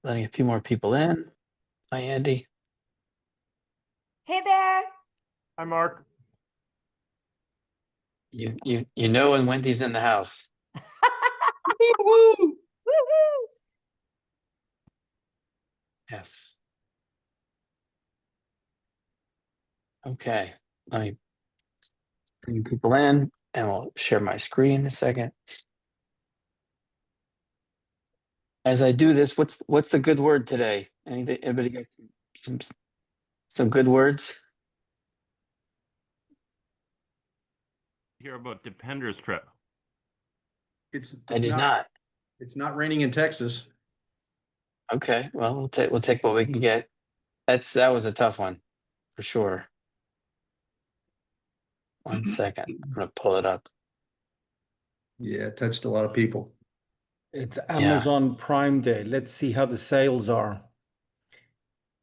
letting a few more people in. Hi, Andy. Hey there. Hi, Mark. You know when Wendy's in the house. Woohoo! Yes. Okay. Let me bring people in and we'll share my screen in a second. As I do this, what's the good word today? Anybody got some good words? Hear about Depender's trip. I did not. It's not raining in Texas. Okay, well we'll take what we can get. That was a tough one for sure. 1 second. I'm gonna pull it up. Yeah, it touched a lot of people. It's Amazon Prime Day. Let's see how the sales are.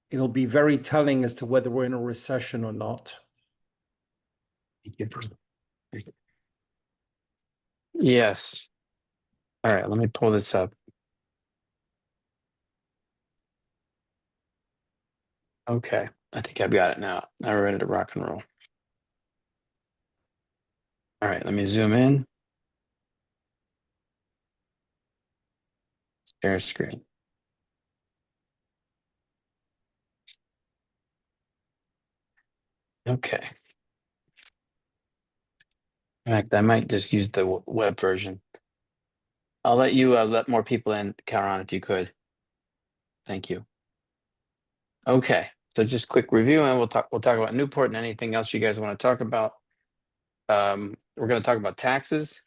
It'll be very telling as to whether we're in a recession or not. Yes. All right, let me pull this up. Okay, I think I've got it now. Now we're ready to rock and roll. All right, let me zoom in. Share screen. Okay. In fact, I might just use the web version. I'll let you let more people in, Caron, if you could. Thank you. Okay, so just quick review, and we'll talk about Newport and anything else you guys want to talk about. We're going to talk about taxes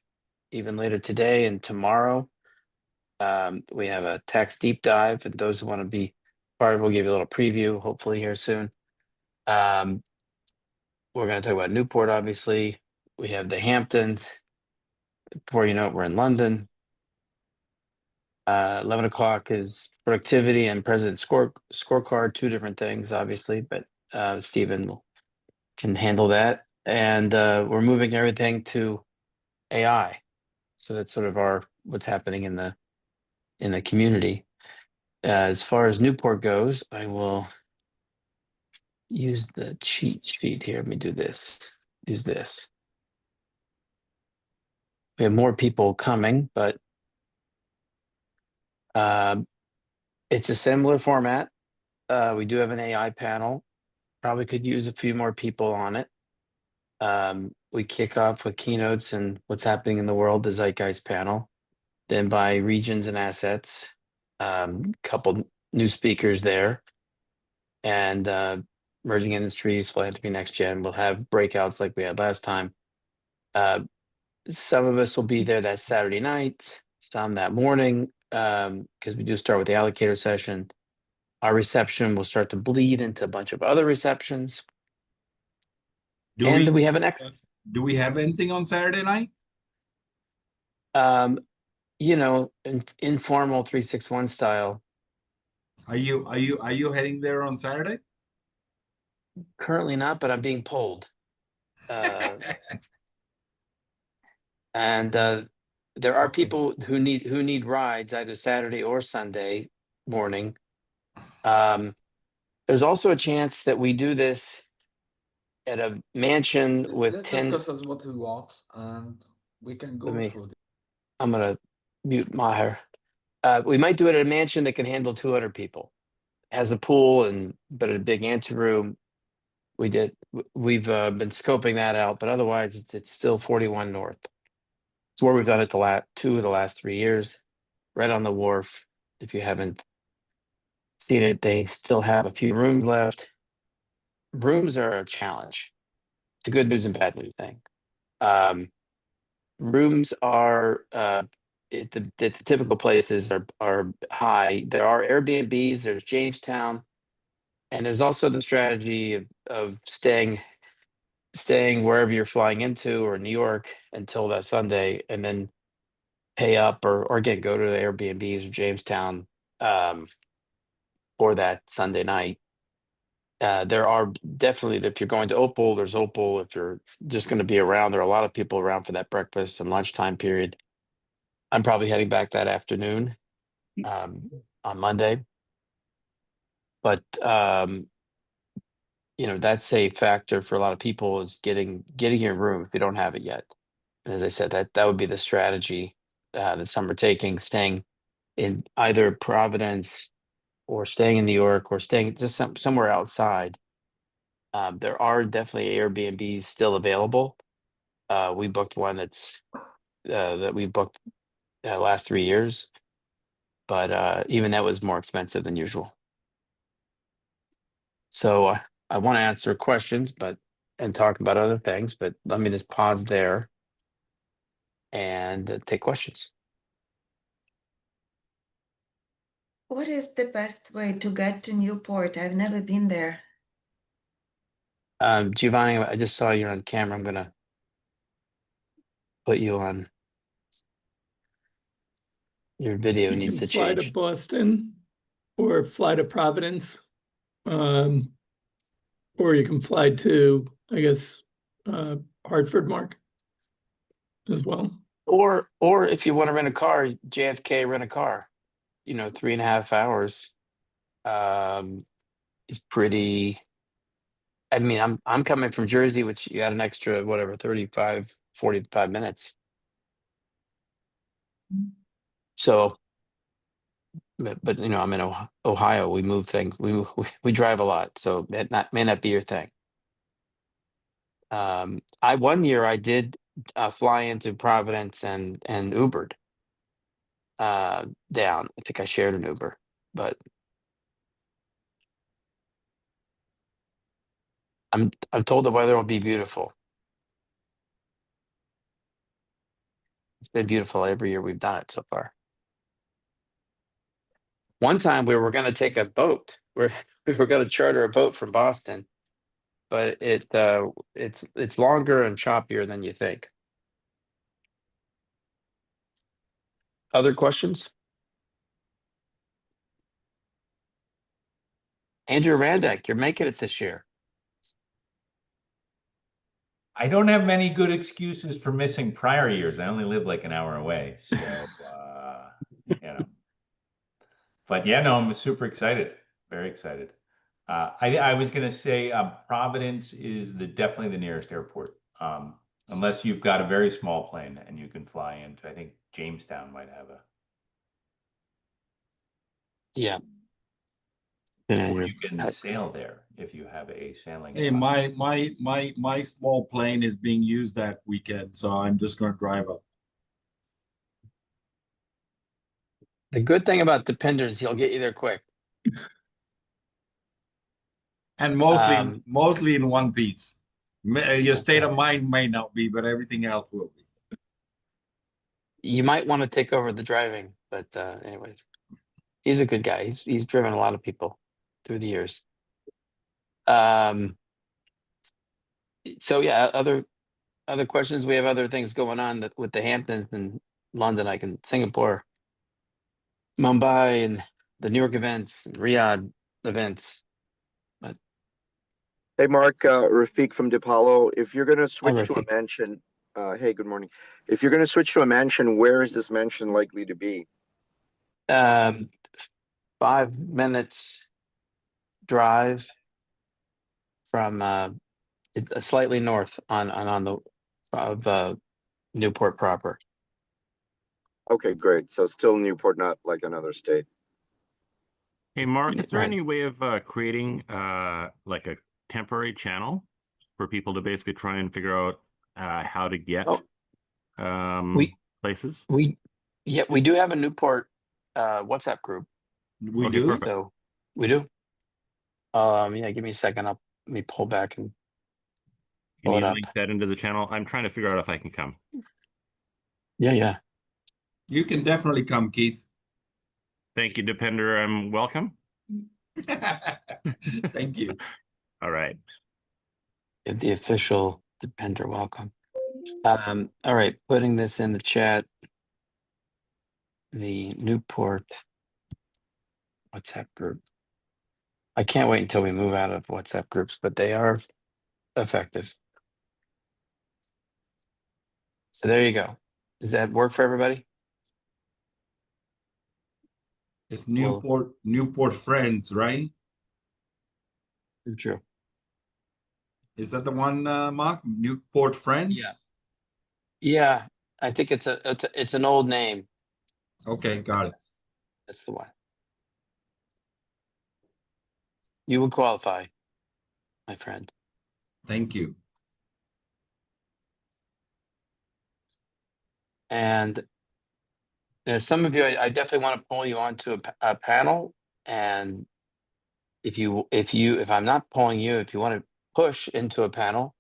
even later today and tomorrow. We have a tax deep dive, and those who want to be part of it, we'll give you a little preview, hopefully here soon. We're going to talk about Newport, obviously. We have the Hamptons. Before you know it, we're in London. 11 o'clock is productivity and president scorecard, two different things, obviously, but Stephen can handle that. And we're moving everything to AI. So that's sort of what's happening in the community. As far as Newport goes, I will use the cheat sheet here. Let me do this. Use this. We have more people coming, but it's a similar format. We do have an AI panel. Probably could use a few more people on it. We kick off with keynotes and what's happening in the world, the Zeitgeist panel. Then by regions and assets, couple new speakers there. And emerging industries, philanthropy, next gen. We'll have breakouts like we had last time. Some of us will be there that Saturday night, some that morning, because we do start with the allocator session. Our reception will start to bleed into a bunch of other receptions. Do we have anything on Saturday night? Informal 361 style. Are you heading there on Saturday? Currently not, but I'm being polled. And there are people who need rides either Saturday or Sunday morning. There's also a chance that we do this at a mansion with Let's 10. discuss as what we want, and we can go through this. I'm gonna mute Maher. We might do it at a mansion that can handle 200 people. Has a pool but a big anteroom. We've been scoping that out, but otherwise it's still 41 North. It's where we've done it two of the last 3 years, right on the wharf. If you haven't seen it, they still have a few rooms left. Rooms are a challenge. It's a good news and bad news thing. Rooms are the typical places are high. There are Airbnbs, there's Jamestown, and there's also the strategy of staying wherever you're flying into or New York until that Sunday, and then pay up or again go to the Airbnbs or Jamestown for that Sunday night. There are definitely, if you're going to Opal, there's Opal. If you're just going to be around, there are a lot of people around for that breakfast and lunchtime period. I'm probably heading back that afternoon. on Monday. But you know, that's a factor for a lot of people, is getting your room if you don't have it yet. And as I said, that would be the strategy that some are taking, staying in either Providence or staying in New York or staying just somewhere outside. There are definitely Airbnbs still available. We booked one that we booked last 3 years, but even that was more expensive than usual. So I want to answer questions, and talk about other things, but let me just pause there and take questions. What is the best way to get to Newport? I've never been there. Giovanni, I just saw you on camera. I'm gonna put you on. Your video You needs can to fly to change. Boston or fly to Providence. Or you can fly to, I guess, Hartford, Mark, as well. Or if you want to rent a car, JFK, rent a car. You know, 3.5 hours is pretty. I mean, I'm coming from Jersey, which you got an extra, whatever, 45 minutes. So, but you know, I'm in Ohio. We move things. We drive a lot, so that may not be your thing. One year I did fly into Providence and Ubered down. I think I shared an Uber, but I'm told the weather will be beautiful. It's been beautiful every year we've done it so far. One time we were going to take a boat. We were going to charter a boat from Boston, but it's longer and choppier than you think. Other questions? Andrew Randak, you're making it this year. I don't have many good excuses for missing prior years. I only live like an hour away. So, you know, but yeah, no, I'm super excited. Very excited. I was going to say Providence is definitely the nearest airport. Unless you've got a very small plane and you can fly into, I think Jamestown might have a. Yeah. Or you can sail there if you have a sailing. Hey, my small plane is being used that weekend, so I'm just gonna drive up. The good thing about Dependers, he'll get you there quick. And mostly in one piece. Your state of mind may not be, but everything else will be. You might want to take over the driving, but anyways, he's a good guy. He's driven a lot of people through the years. So yeah, other questions. We have other things going on with the Hamptons and London, Singapore, Mumbai, and the New York events, and Riyadh events. But hey, Mark, Rafiq from DePaulo. If you're going to switch to a Rafiq. mansion, hey, good morning. If you're going to switch to a mansion, where is this mansion likely to be? 5 minutes drive from slightly north on the of Newport proper. Okay, great. So still Newport, not like another state. Hey, Mark, is there Right. any way of creating like a temporary channel for people to basically try and figure out how to get places? We do have a Newport WhatsApp group. We Okay, do. perfect. So we do. Yeah, give me a second. Let me pull back and Can pull it you up. link that into the channel? I'm trying to figure out if I can come. Yeah. You can definitely come, Keith. Thank you, Depender. Welcome. Thank you. All right. The official Depender welcome. All right, putting this in the chat. The Newport WhatsApp group. I can't wait until we move out of WhatsApp groups, but they are effective. So there you go. Does that work for everybody? It's Well- Newport Friends, right? True. Is that the one, Mark? Newport Friends? Yeah. Yeah, I think it's an old name. Okay, got it. That's the one. You would qualify, my friend. Thank you. And there's some of you, I definitely want to pull you onto a panel. And if I'm not pulling you, if you want to push into a panel,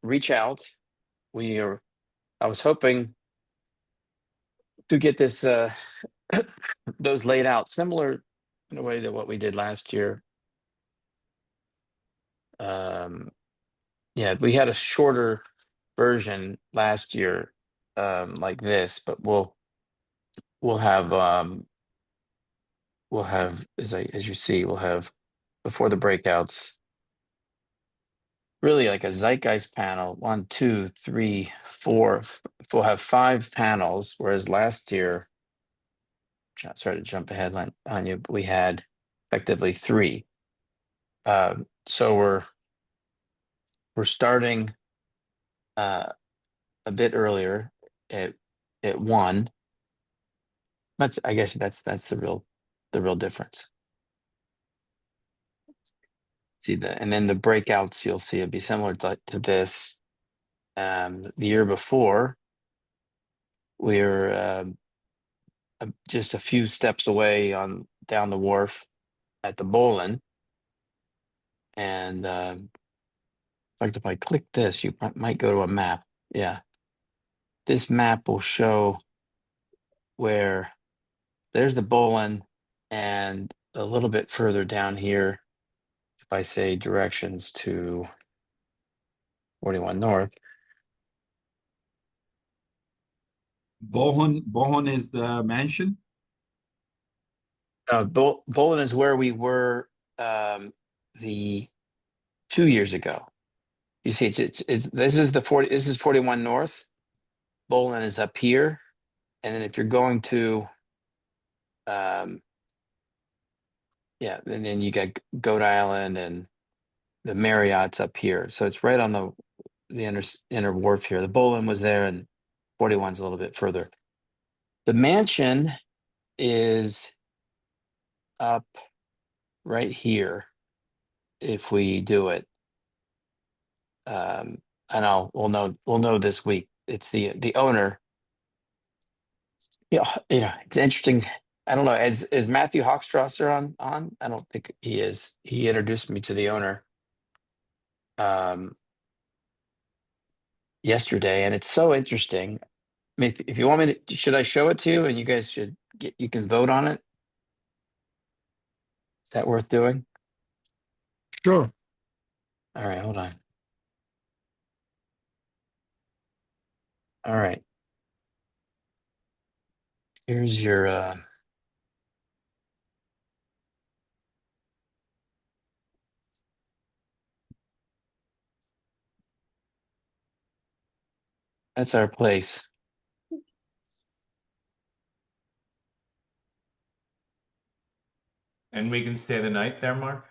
reach out. I was hoping to get this, those laid out similar in a way to what we did last year. Yeah, we had a shorter version last year, like this, but we'll have as you see, we'll have before the breakouts really like a zeitgeist panel, 1, 2, 3, 4. We'll have 5 panels, whereas last year, sorry to jump ahead on you, but we had effectively 3. So we're starting a bit earlier at 1. But I guess that's the real difference. See and then the breakouts you'll see it'll be similar to this. The year before, we're just a few steps away down the wharf at the Bolin. And in fact, if I click this, you might go to a map. Yeah. This map will show where there's the Bolin, and a little bit further down here, if I say directions to 41 North. Bohon is the mansion? Bolin is where we were the 2 years ago. You see, this is 41 North. Bolin is up here, and then if you're going to, yeah, and then you got Goat Island and the Marriott's up here. So it's right on the inner wharf here. The Bolin was there, and 41's a little bit further. The mansion is up right here if we do it. And we'll know this week. It's the owner. Yeah, it's interesting. I don't know. Is Matthew Hochstrasser on? I don't think he is. He introduced me to the owner yesterday, and it's so interesting. I mean, if you want me to, should I show it to you, and you guys you can vote on it? Is that worth doing? Sure. All right, hold on. All right. Here's your that's our place. And we can stay the night there, Mark?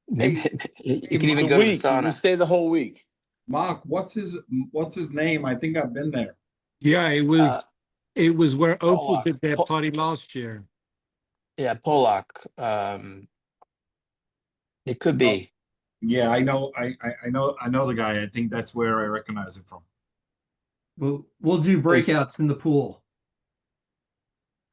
Maybe you can even The go to the week, you can sauna. stay the whole week. Mark, what's his name? I think I've been there. Yeah, it was where Opal Pollock. did their party last year. Yeah, Pollock. It could be. Yeah, I know the guy. I think that's where I recognize him from. We'll do breakouts in the pool.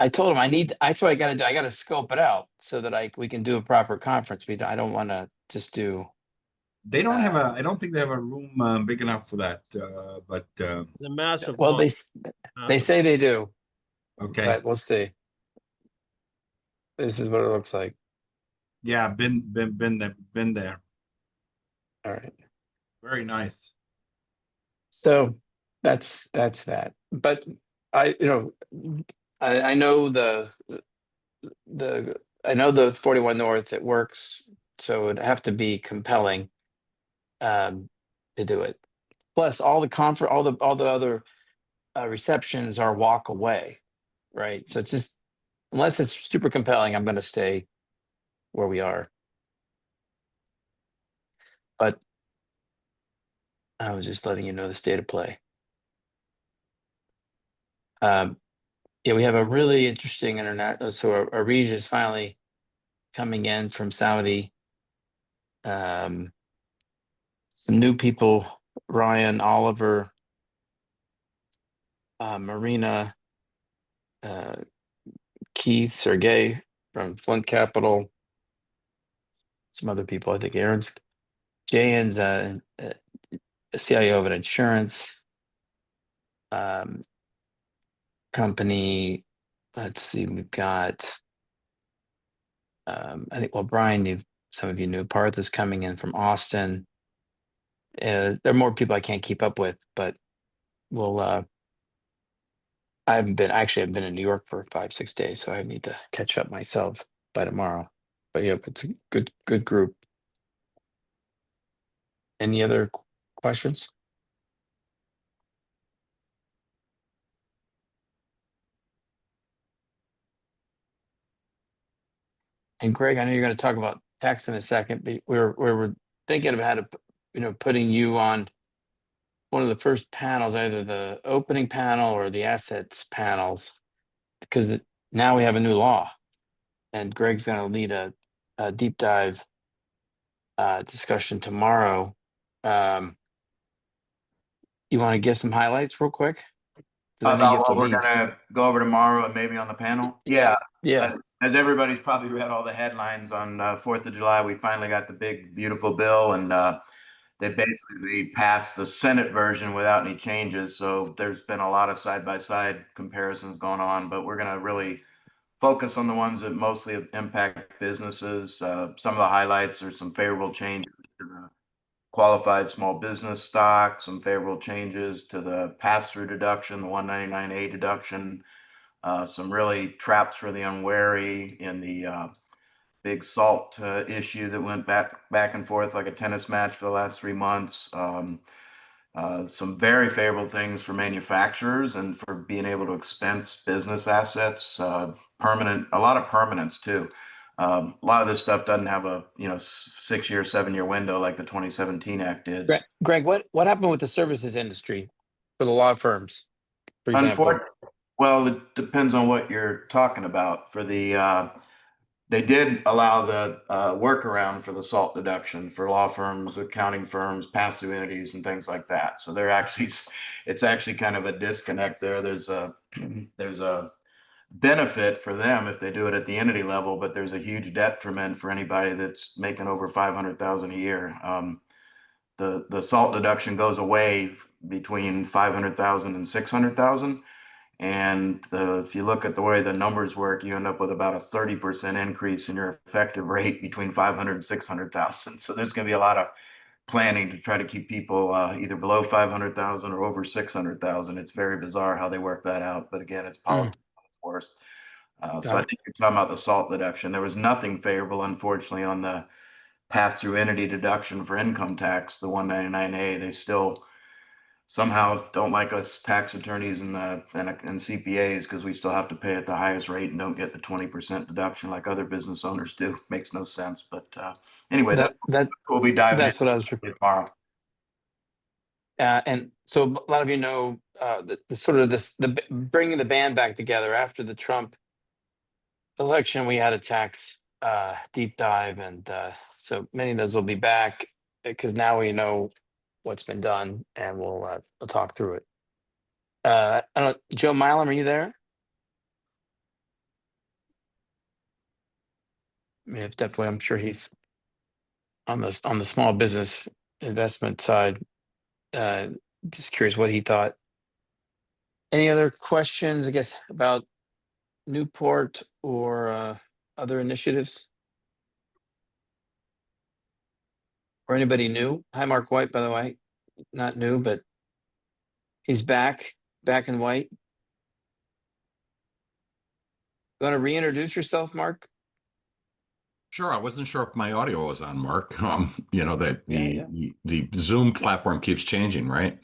I told him that's what I got to do. I got to scope it out so that we can do a proper conference. I don't want to just do. They don't have I don't think they have a room big enough for that. But The massive. Well, one. they say they do, okay. but we'll see. This is what it looks like. Yeah, been there. All right. Very nice. So that's that. But I know I know the 41 North, it works, so it'd have to be compelling to do it. Plus all the other receptions are walk away. right? So it's just, unless it's super compelling, I'm going to stay where we are. But I was just letting you know the state of play. Yeah, we have a really interesting internet. So our region is finally coming in from Saudi. Some new people, Ryan, Oliver, Marina, Keith, Sergey from Flint Capital. Some other people, I think Aaron's, Jayen's a CIO of an insurance company. Let's see, we've got, I think, well, Brian, some of you knew, Parth is coming in from Austin. There are more people I can't keep up with, but we'll, I've been in New York for 5-6 days, so I need to catch up myself by tomorrow. But yeah, it's a good group. Any other questions? And Greg, I know you're going to talk about tax in a second, but we're thinking of how to, putting you on one of the first panels, either the opening panel or the assets panels, because now we have a new law, and Greg's going to lead a deep dive discussion tomorrow. You want to give some highlights real quick? About what we're gonna go over tomorrow and maybe on the panel. Yeah. As everybody's probably read all the headlines on 4th of July, we finally got the big, beautiful bill, and they basically passed the Senate version without any changes. So there's been a lot of side-by-side comparisons going on, but we're gonna really focus on the ones that mostly impact businesses. Some of the highlights are some favorable changes to the qualified small business stock, some favorable changes to the pass-through deduction, the 199A deduction, some really traps for the unwary in the big salt issue that went back and forth like a tennis match for the last 3 months. Some very favorable things for manufacturers and for being able to expense business assets, a lot of permanence too. A lot of this stuff doesn't have a 6-year, 7-year window like the 2017 Act did. Greg, what happened with the services industry for the law firms, for example? Well, it depends on what you're talking about. For the they did allow the workaround for the SALT deduction for law firms, accounting firms, pass-through entities, and things like that. So it's actually kind of a disconnect there. There's a benefit for them if they do it at the entity level, but there's a huge detriment for anybody that's making over 500,000 a year. The SALT deduction goes away between 500,000 and 600,000. And if you look at the way the numbers work, you end up with about a 30% increase in your effective rate between 500 and 600,000. So there's going to be a lot of planning to try to keep people either below 500,000 or over 600,000. It's very bizarre how they work that out. But again, it's politics at its worst. So I think you're talking about the SALT deduction. There was nothing favorable, unfortunately, on the pass-through entity deduction for income tax, the 199A. They still somehow don't like us tax attorneys and CPAs because we still have to pay at the highest rate and don't get the 20% deduction like other business owners do. Makes no sense. But anyway, that we'll be diving that's what I was tomorrow. And so a lot of you know the bringing the band back together after the Trump election. We had a tax deep dive, and so many of those will be back because now we know what's been done, and we'll talk through it. I don't know, Joe Milam, are you there? Yeah, definitely. I'm sure he's on the small business investment side. Just curious what he thought. Any other questions, I guess, about Newport or other initiatives? Or anybody new? Hi, Mark White, by the way. Not new, but he's back in white. You want to reintroduce yourself, Mark? Sure. I wasn't sure if my audio was on, Mark. That the Zoom platform keeps changing, right?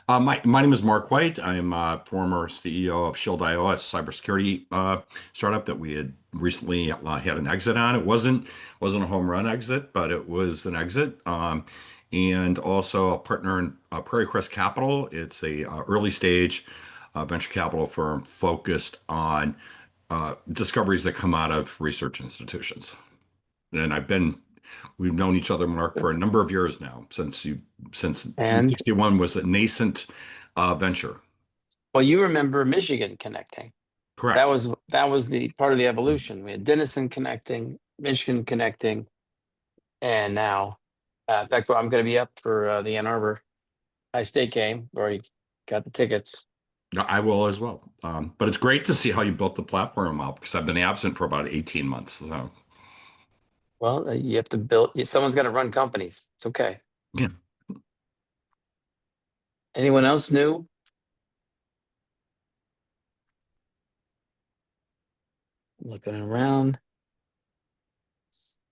My name is Mark White. I'm former CEO of Shield.io, a cybersecurity startup that we had recently had an exit on. It wasn't a home run exit, but it was an exit. And also a partner in Prairie Crest Capital. It's a early stage venture capital firm focused on discoveries that come out of research institutions. And we've known each other, Mark, for a number of years now, since And 61 was a nascent venture. well, you remember Michigan connecting. Correct. That was the part of the evolution. We had Denison connecting, Michigan connecting, and now, in fact, I'm going to be up for the Ann Arbor State game. Already got the tickets. No, I will as well. But it's great to see how you built the platform out because I've been absent for about 18 months. So, Well, you have to build. Someone's got to run companies. It's okay. yeah. Anyone else new? Looking around.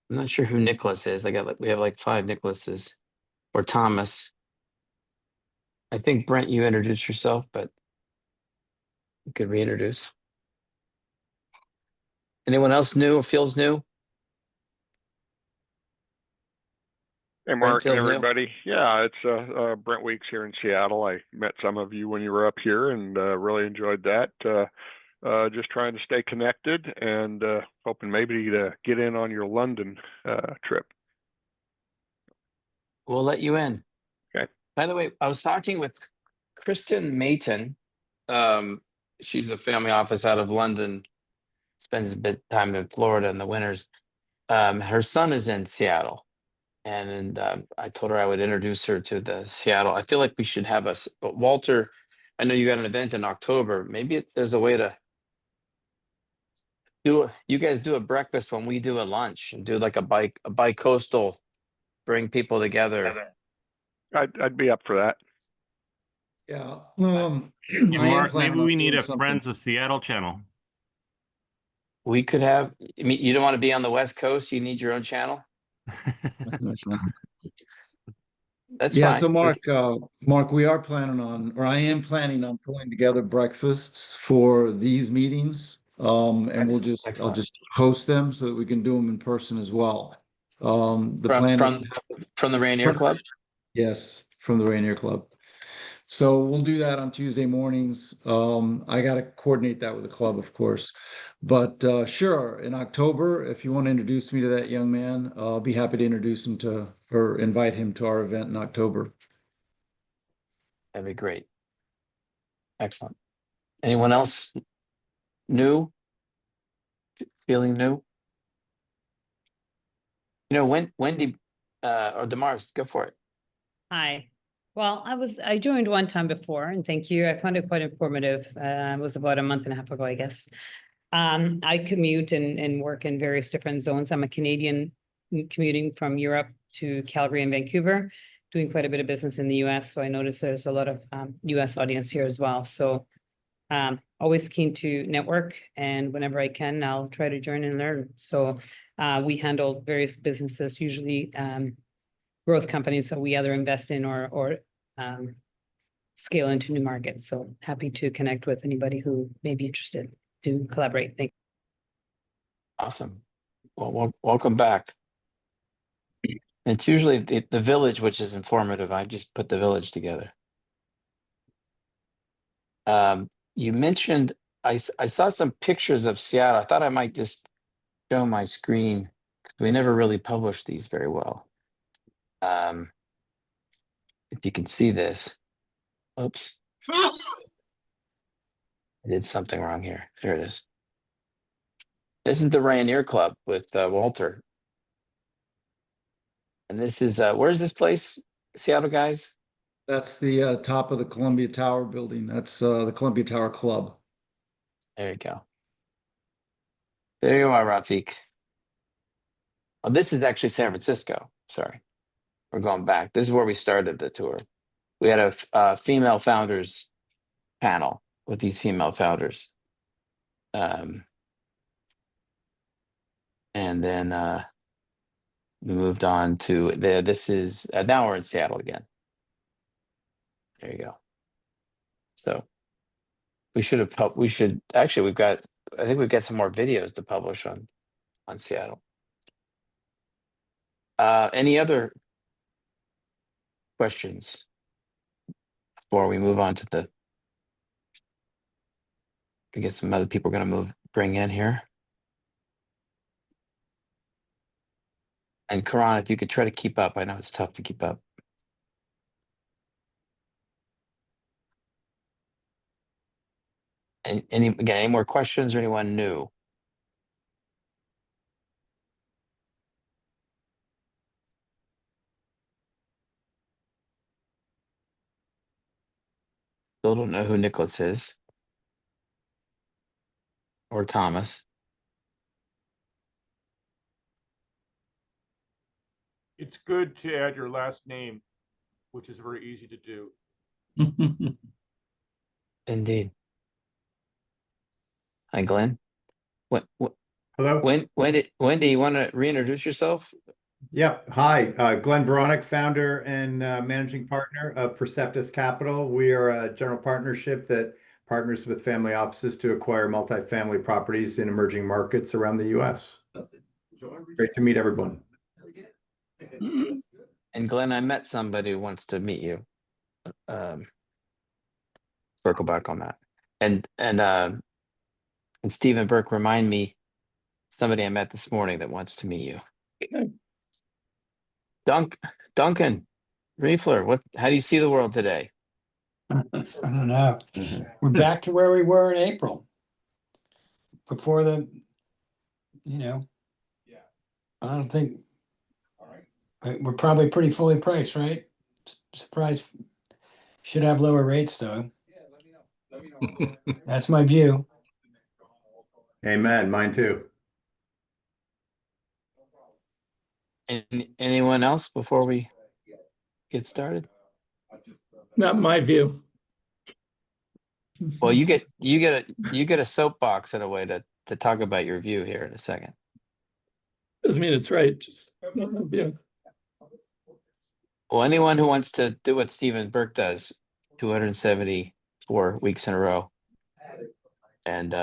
I'm not sure who Nicholas is. We have like 5 Nicholases or Thomas. I think Brent, you introduced yourself, but you could reintroduce. Anyone else new or feels new? Hey, Mark and everybody. Yeah, it's Brent Weeks here in Seattle. I met some of you when you were up here and really enjoyed that. Just trying to stay connected and hoping maybe to get in on your London trip. We'll let you in. Okay. By the way, I was talking with Kristen Mayton. She's a family office out of London, spends a bit of time in Florida in the winters. Her son is in Seattle. And I told her I would introduce her to the Seattle. I feel like we should have but Walter, I know you got an event in October. Maybe there's a way to you guys do a breakfast when we do a lunch and do like a bi-coastal, bring people together. I'd be up for that. Yeah. Mark, maybe we need a Friends of Seattle channel. We could have, I mean, you don't want to be on the West Coast, you need your own channel? That's yeah. fine. So Mark, we are planning on, or I am planning on pulling together breakfasts for these meetings. And I'll just host them so that we can do them in person as well. The plan is from the Rainier Club? Yes, from the Rainier Club. So we'll do that on Tuesday mornings. I got to coordinate that with the club, of course. But sure, in October, if you want to introduce me to that young man, I'll be happy to introduce him or invite him to our event in October. That'd be great. Excellent. Anyone else new? Feeling new? You know, Wendy or Damaris, go for it. Hi. Well, I joined one time before, and thank you. I found it quite informative. It was about a month and a half ago, I guess. I commute and work in various different zones. I'm a Canadian commuting from Europe to Calgary and Vancouver, doing quite a bit of business in the US. So I noticed there's a lot of US audience here as well. So always keen to network, and whenever I can, I'll try to join and learn. So we handle various businesses, usually growth companies that we either invest in or scale into new markets. So happy to connect with anybody who may be interested to collaborate. Thank you. Awesome. Well, welcome back. It's usually the village, which is informative. I just put the village together. You mentioned, I saw some pictures of Seattle. I thought I might just show my screen because we never really published these very well. If you can see this. Oops. I did something wrong here. Here it is. This is the Rainier Club with Walter. And this is, where is this place, Seattle guys? That's the top of the Columbia Tower building. That's the Columbia Tower Club. There you go. There you are, Rafik. Oh, this is actually San Francisco. Sorry. We're going back. This is where we started the tour. We had a female founders panel with these female founders. And then we moved on to this is now we're in Seattle again. There you go. So we should have we should actually I think we've got some more videos to publish on Seattle. Any other questions before we move on to I guess some other people are going to bring in here. And Karan, if you could try to keep up, I know it's tough to keep up. And any more questions or anyone new? Still don't know who Nicholas is. Or Thomas. It's good to add your last name, which is very easy to do. Indeed. Hi, Glenn. Hello. Wendy, you want to reintroduce yourself? Yep. Hi, Glenn Veronic, founder and managing partner of Perceptus Capital. We are a general partnership that partners with family offices to acquire multifamily properties in emerging markets around the U.S. Great to meet everyone. And Glenn, I met somebody who wants to meet you. Circle back on that. And Stephen Burke, remind me somebody I met this morning that wants to meet you. Okay. Duncan Riefler, how do you see the world today? I don't know. We're back to where we were in April. Before I don't think we're probably pretty fully priced, right? Surprised. Should have lower rates though. That's my view. Amen. Mine too. Anyone else before we get started? Not my view. Well, you get a soapbox in a way to talk about your view here in a second. Doesn't mean it's right. Just not my view. Well, anyone who wants to do what Stephen Burke does, 274 weeks in a row, and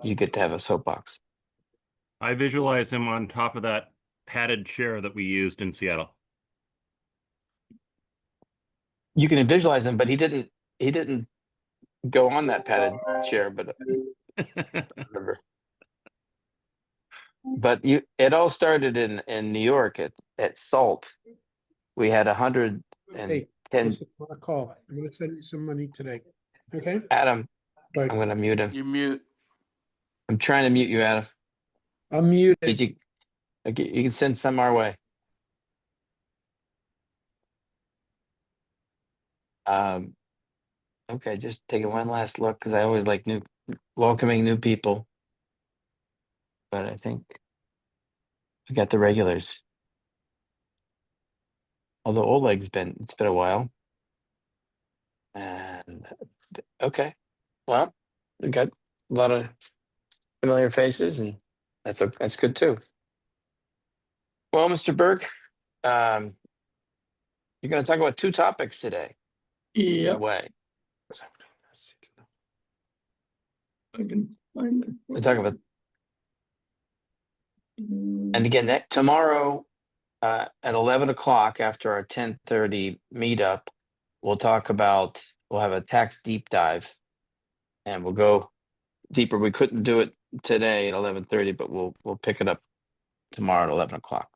you get to have a soapbox. I visualize him on top of that padded chair that we used in Seattle. You can visualize him, but he didn't go on that padded chair, but I remember. But it all started in New York at SALT. We had 110. Listen, on a call. I'm going to send you some money today. Okay. Adam, Bye. I'm going to mute him. You mute. I'm trying to mute you, Adam. I'm muted. Did you? Okay, you can send some our way. Okay, just taking one last look because I always like welcoming new people. But I think we got the regulars. Although Oleg's it's been a while. And okay, well, we got a lot of familiar faces, and that's good too. Well, Mr. Burke, you're going to talk about two topics today. Yeah. Way. I can find it. We're talking about, and again, tomorrow at 11 o'clock after our 10:30 meetup, we'll have a tax deep dive, and we'll go deeper. We couldn't do it today at 11:30, but we'll pick it up tomorrow at 11 o'clock.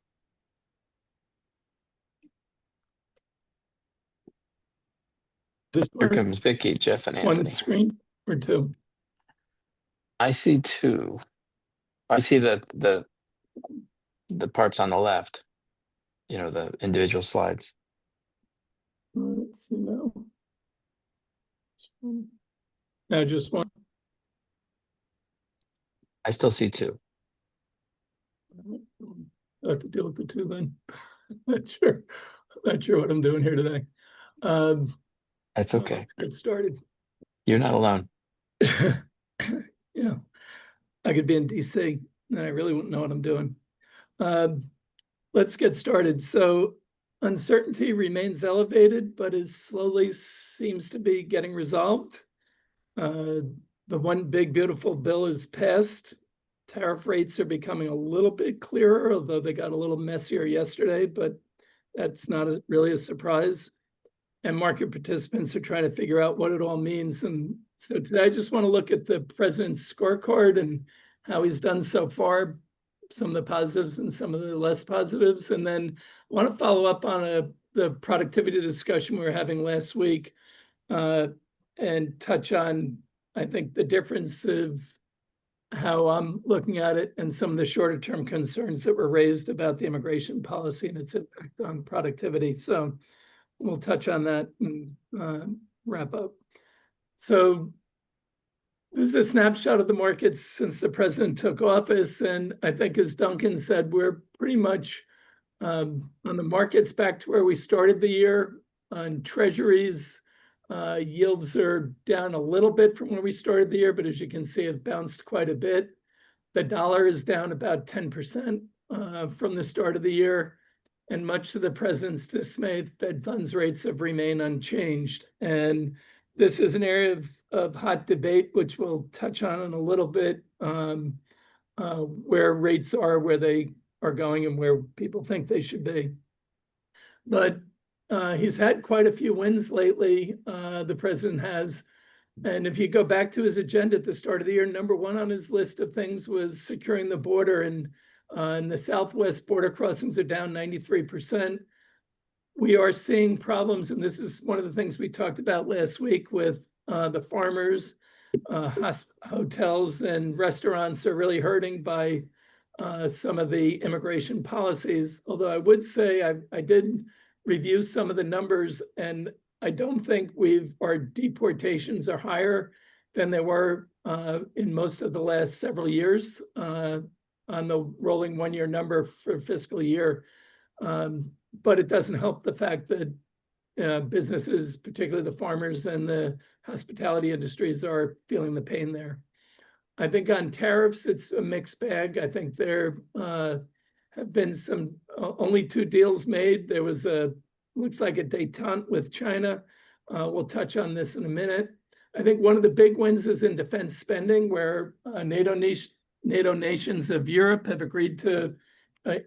Here comes Vicky, Jeff, and Anthony. One screen or two? I see two. I see the parts on the left. The individual slides. Let's see now. No, just one. I still see two. I have to deal with the two then. Not sure what I'm doing here today. That's okay. Let's get started. You're not alone. Yeah, I could be in DC and I really wouldn't know what I'm doing. Let's get started. So uncertainty remains elevated, but is slowly seems to be getting resolved. The one big beautiful bill is passed. Tariff rates are becoming a little bit clearer, although they got a little messier yesterday, but that's not really a surprise. And market participants are trying to figure out what it all means. And so today I just want to look at the president's scorecard and how he's done so far, some of the positives and some of the less positives. And then I want to follow up on the productivity discussion we were having last week and touch on, I think, the difference of how I'm looking at it and some of the shorter term concerns that were raised about the immigration policy and its impact on productivity. So we'll touch on that and wrap up. So this is a snapshot of the markets since the president took office. And I think, as Duncan said, we're pretty much on the markets back to where we started the year. On treasuries, yields are down a little bit from where we started the year, but as you can see, have bounced quite a bit. The dollar is down about 10% from the start of the year. And much to the president's dismay, Fed funds rates have remained unchanged. And this is an area of hot debate, which we'll touch on in a little bit, where rates are, where they are going, and where people think they should be. But he's had quite a few wins lately, the president has. And if you go back to his agenda at the start of the year, number one on his list of things was securing the border. And in the Southwest, border crossings are down 93%. We are seeing problems, and this is one of the things we talked about last week with the farmers. Hotels and restaurants are really hurting by some of the immigration policies. Although I would say I did review some of the numbers, and I don't think our deportations are higher than they were in most of the last several years on the rolling one-year number for fiscal year. But it doesn't help the fact that businesses, particularly the farmers and the hospitality industries, are feeling the pain there. I think on tariffs, it's a mixed bag. I think there have been only 2 deals made. There was looks like a détente with China. We'll touch on this in a minute. I think one of the big wins is in defense spending, where NATO nations of Europe have agreed to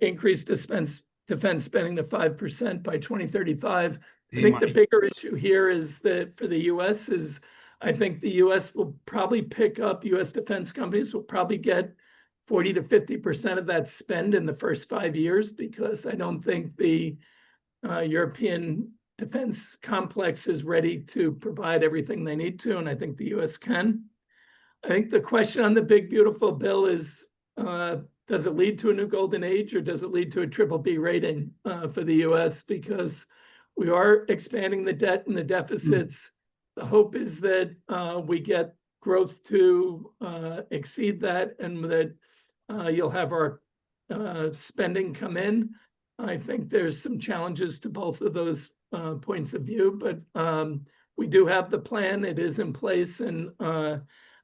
increase defense spending to 5% by 2035. I think the bigger issue here is that for the U.S. is, I think the U.S. will probably pick up, U.S. defense companies will probably get 40 to 50% of that spend in the first 5 years, because I don't think the European defense complex is ready to provide everything they need to, and I think the U.S. can. I think the question on the big, beautiful bill is, does it lead to a new golden age, or does it lead to a BBB rating for the U.S.? Because we are expanding the debt and the deficits. The hope is that we get growth to exceed that, and that you'll have our spending come in. I think there's some challenges to both of those points of view, but we do have the plan. It is in place, and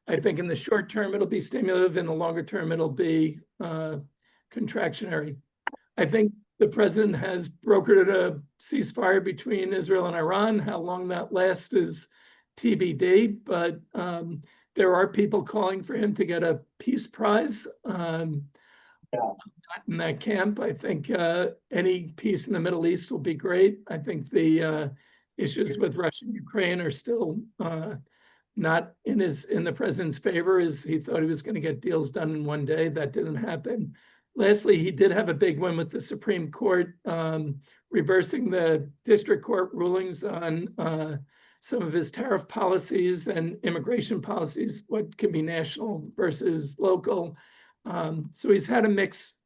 I think in the short term, it'll be stimulative. In the longer term, it'll be contractionary. I think the president has brokered a ceasefire between Israel and Iran. How long that lasts is TBD, but there are people calling for him to get a peace prize. Not in that camp. I think any peace in the Middle East will be great. I think the issues with Russia and Ukraine are still not in the president's favor, as he thought he was going to get deals done in one day. That didn't happen. Lastly, he did have a big win with the Supreme Court, reversing the district court rulings on some of his tariff policies and immigration policies, what can be national versus local. So he's had a mixed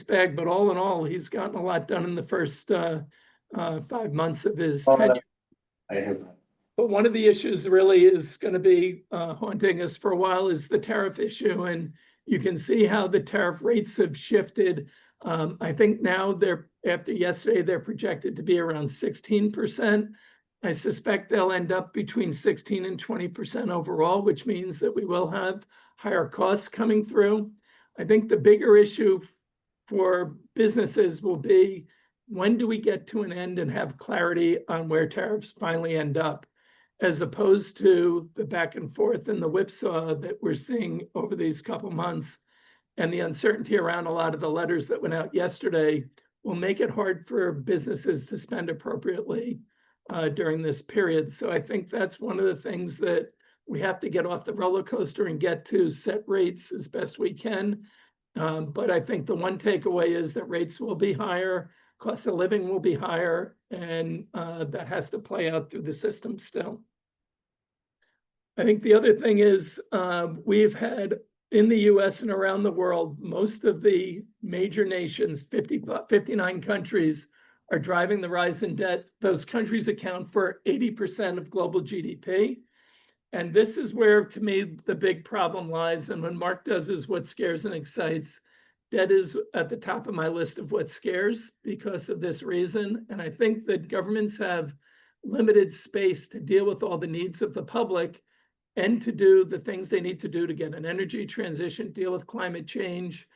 bag, but all in all, he's gotten a lot done in the first 5 months of his tenure. But one of the issues really is going to be haunting us for a while is the tariff issue. And you can see how the tariff rates have shifted. I think now after yesterday, they're projected to be around 16%. I suspect they'll end up between 16 and 20% overall, which means that we will have higher costs coming through. I think the bigger issue for businesses will be when do we get to an end and have clarity on where tariffs finally end up, as opposed to the back and forth and the whipsaw that we're seeing over these couple months, and the uncertainty around a lot of the letters that went out yesterday will make it hard for businesses to spend appropriately during this period. So I think that's one of the things that we have to get off the roller coaster and get to set rates as best we can. But I think the one takeaway is that rates will be higher, cost of living will be higher, and that has to play out through the system still. I think the other thing is we've had in the US and around the world, most of the major nations, 59 countries, are driving the rise in debt. Those countries account for 80% of global GDP. And this is where, to me, the big problem lies. And when Mark does his what scares and excites, debt is at the top of my list of what scares because of this reason. And I think that governments have limited space to deal with all the needs of the public and to do the things they need to do to get an energy transition, deal with climate change,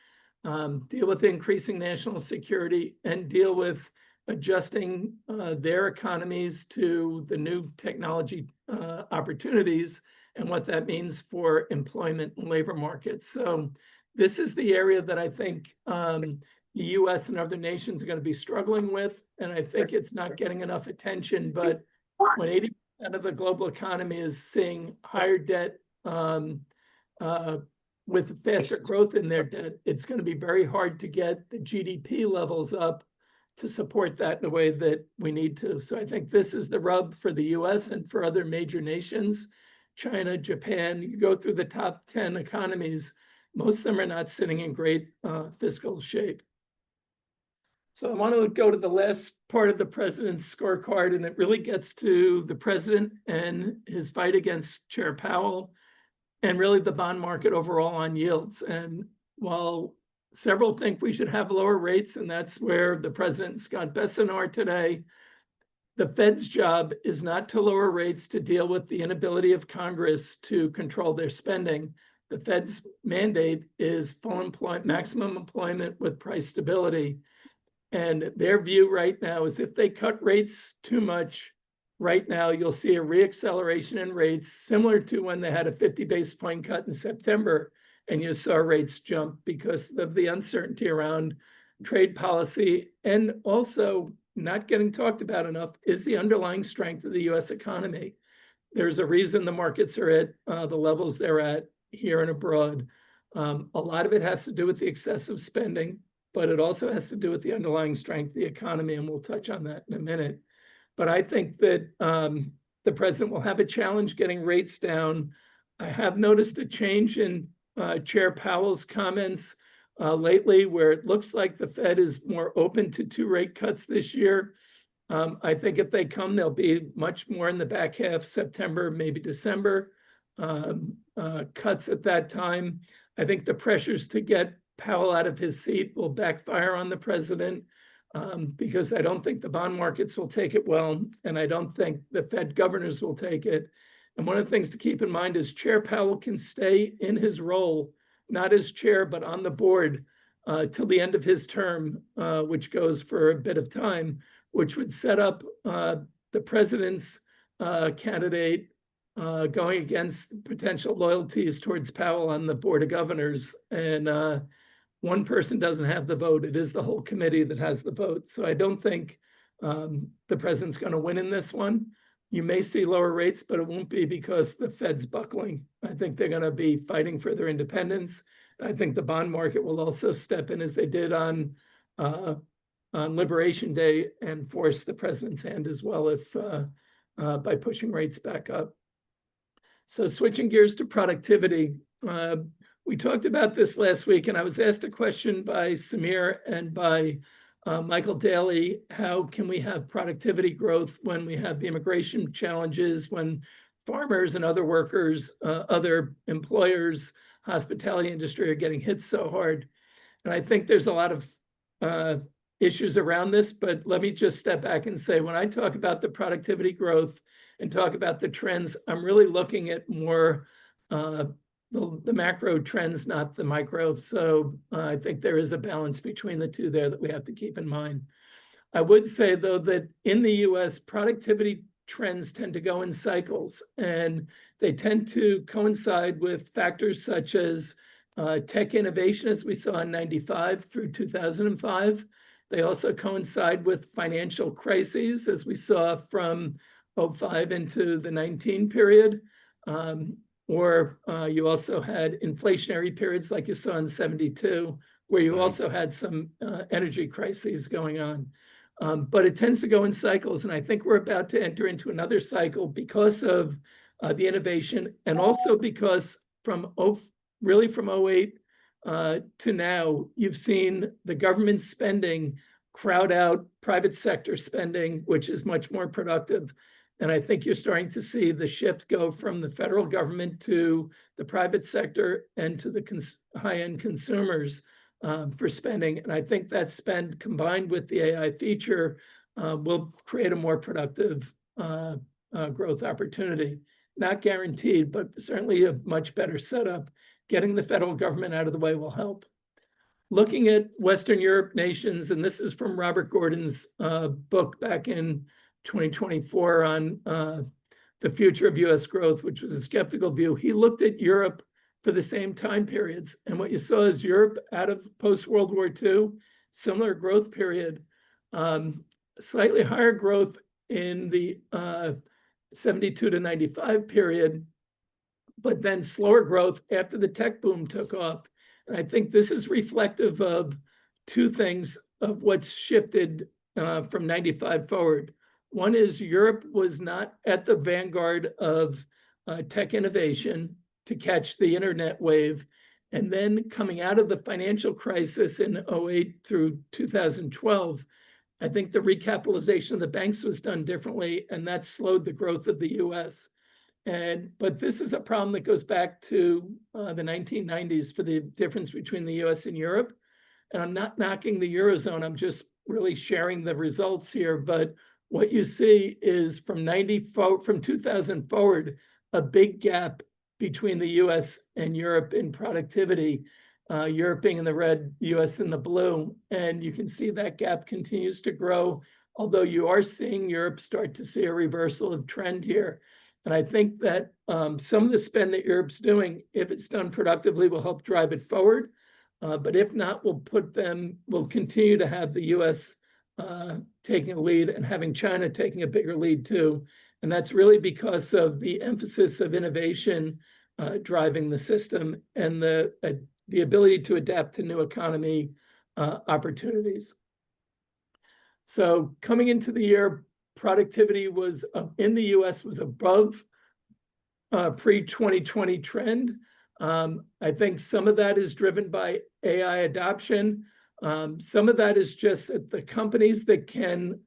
deal with increasing national security, and deal with adjusting their economies to the new technology opportunities and what that means for employment and labor markets. So this is the area that I think the US and other nations are going to be struggling with. And I think it's not getting enough attention. But when 80% of the global economy is seeing higher debt with faster growth in their debt, it's going to be very hard to get the GDP levels up to support that in a way that we need to. So I think this is the rub for the US and for other major nations, China, Japan. You go through the top 10 economies, most of them are not sitting in great fiscal shape. So I want to go to the last part of the president's scorecard, and it really gets to the president and his fight against Chair Powell and really the bond market overall on yields. And while several think we should have lower rates, and that's where the president, Scott Besson, are today, the Fed's job is not to lower rates to deal with the inability of Congress to control their spending. The Fed's mandate is full employment, maximum employment with price stability. And their view right now is if they cut rates too much, right now you'll see a reacceleration in rates similar to when they had a 50 basis point cut in September, and you saw rates jump because of the uncertainty around trade policy. And also not getting talked about enough is the underlying strength of the US economy. There's a reason the markets are at the levels they're at here and abroad. A lot of it has to do with the excessive spending, but it also has to do with the underlying strength of the economy, and we'll touch on that in a minute. But I think that the president will have a challenge getting rates down. I have noticed a change in Chair Powell's comments lately, where it looks like the Fed is more open to 2 rate cuts this year. I think if they come, they'll be much more in the back half, September, maybe December, cuts at that time. I think the pressures to get Powell out of his seat will backfire on the president because I don't think the bond markets will take it well, and I don't think the Fed governors will take it. And one of the things to keep in mind is Chair Powell can stay in his role, not as chair, but on the board till the end of his term, which goes for a bit of time, which would set up the president's candidate going against potential loyalties towards Powell on the board of governors. And one person doesn't have the vote. It is the whole committee that has the vote. So I don't think the president's going to win in this one. You may see lower rates, but it won't be because the Fed's buckling. I think they're going to be fighting for their independence. I think the bond market will also step in as they did on Liberation Day and force the president's hand as well if by pushing rates back up. So switching gears to productivity, we talked about this last week, and I was asked a question by Samir and by Michael Daly, how can we have productivity growth when we have the immigration challenges, when farmers and other workers, other employers, hospitality industry are getting hit so hard? And I think there's a lot of issues around this, but let me just step back and say, when I talk about the productivity growth and talk about the trends, I'm really looking at more the macro trends, not the micro. So I think there is a balance between the two there that we have to keep in mind. I would say, though, that in the US, productivity trends tend to go in cycles, and they tend to coincide with factors such as tech innovation, as we saw in 95 through 2005. They also coincide with financial crises, as we saw from 05 into the 19 period. Or you also had inflationary periods like you saw in 72, where you also had some energy crises going on. But it tends to go in cycles, and I think we're about to enter into another cycle because of the innovation, and also because from 08 to now, you've seen the government spending crowd out private sector spending, which is much more productive. And I think you're starting to see the shift go from the federal government to the private sector and to the high-end consumers for spending. And I think that spend combined with the AI feature will create a more productive growth opportunity. Not guaranteed, but certainly a much better setup. Getting the federal government out of the way will help. Looking at Western Europe nations, and this is from Robert Gordon's book back in 2024 on the future of US growth, which was a skeptical view. He looked at Europe for the same time periods. And what you saw is Europe out of post-World War II, similar growth period, slightly higher growth in the 72 to 95 period, but then slower growth after the tech boom took off. And I think this is reflective of two things of what's shifted from 95 forward. One is Europe was not at the vanguard of tech innovation to catch the internet wave. And then coming out of the financial crisis in 08 through 2012, I think the recapitalization of the banks was done differently, and that slowed the growth of the US. But this is a problem that goes back to the 1990s for the difference between the US and Europe. And I'm not knocking the Eurozone, I'm just really sharing the results here. But what you see is from 2000 forward, a big gap between the US and Europe in productivity, Europe being in the red, US in the blue. And you can see that gap continues to grow, although you are seeing Europe start to see a reversal of trend here. And I think that some of the spend that Europe's doing, if it's done productively, will help drive it forward. But if not, we'll continue to have the US taking a lead and having China taking a bigger lead too. And that's really because of the emphasis of innovation driving the system and the ability to adapt to new economy opportunities. So coming into the year, productivity was in the US was above pre-2020 trend. I think some of that is driven by AI adoption. Some of that is just that the companies that can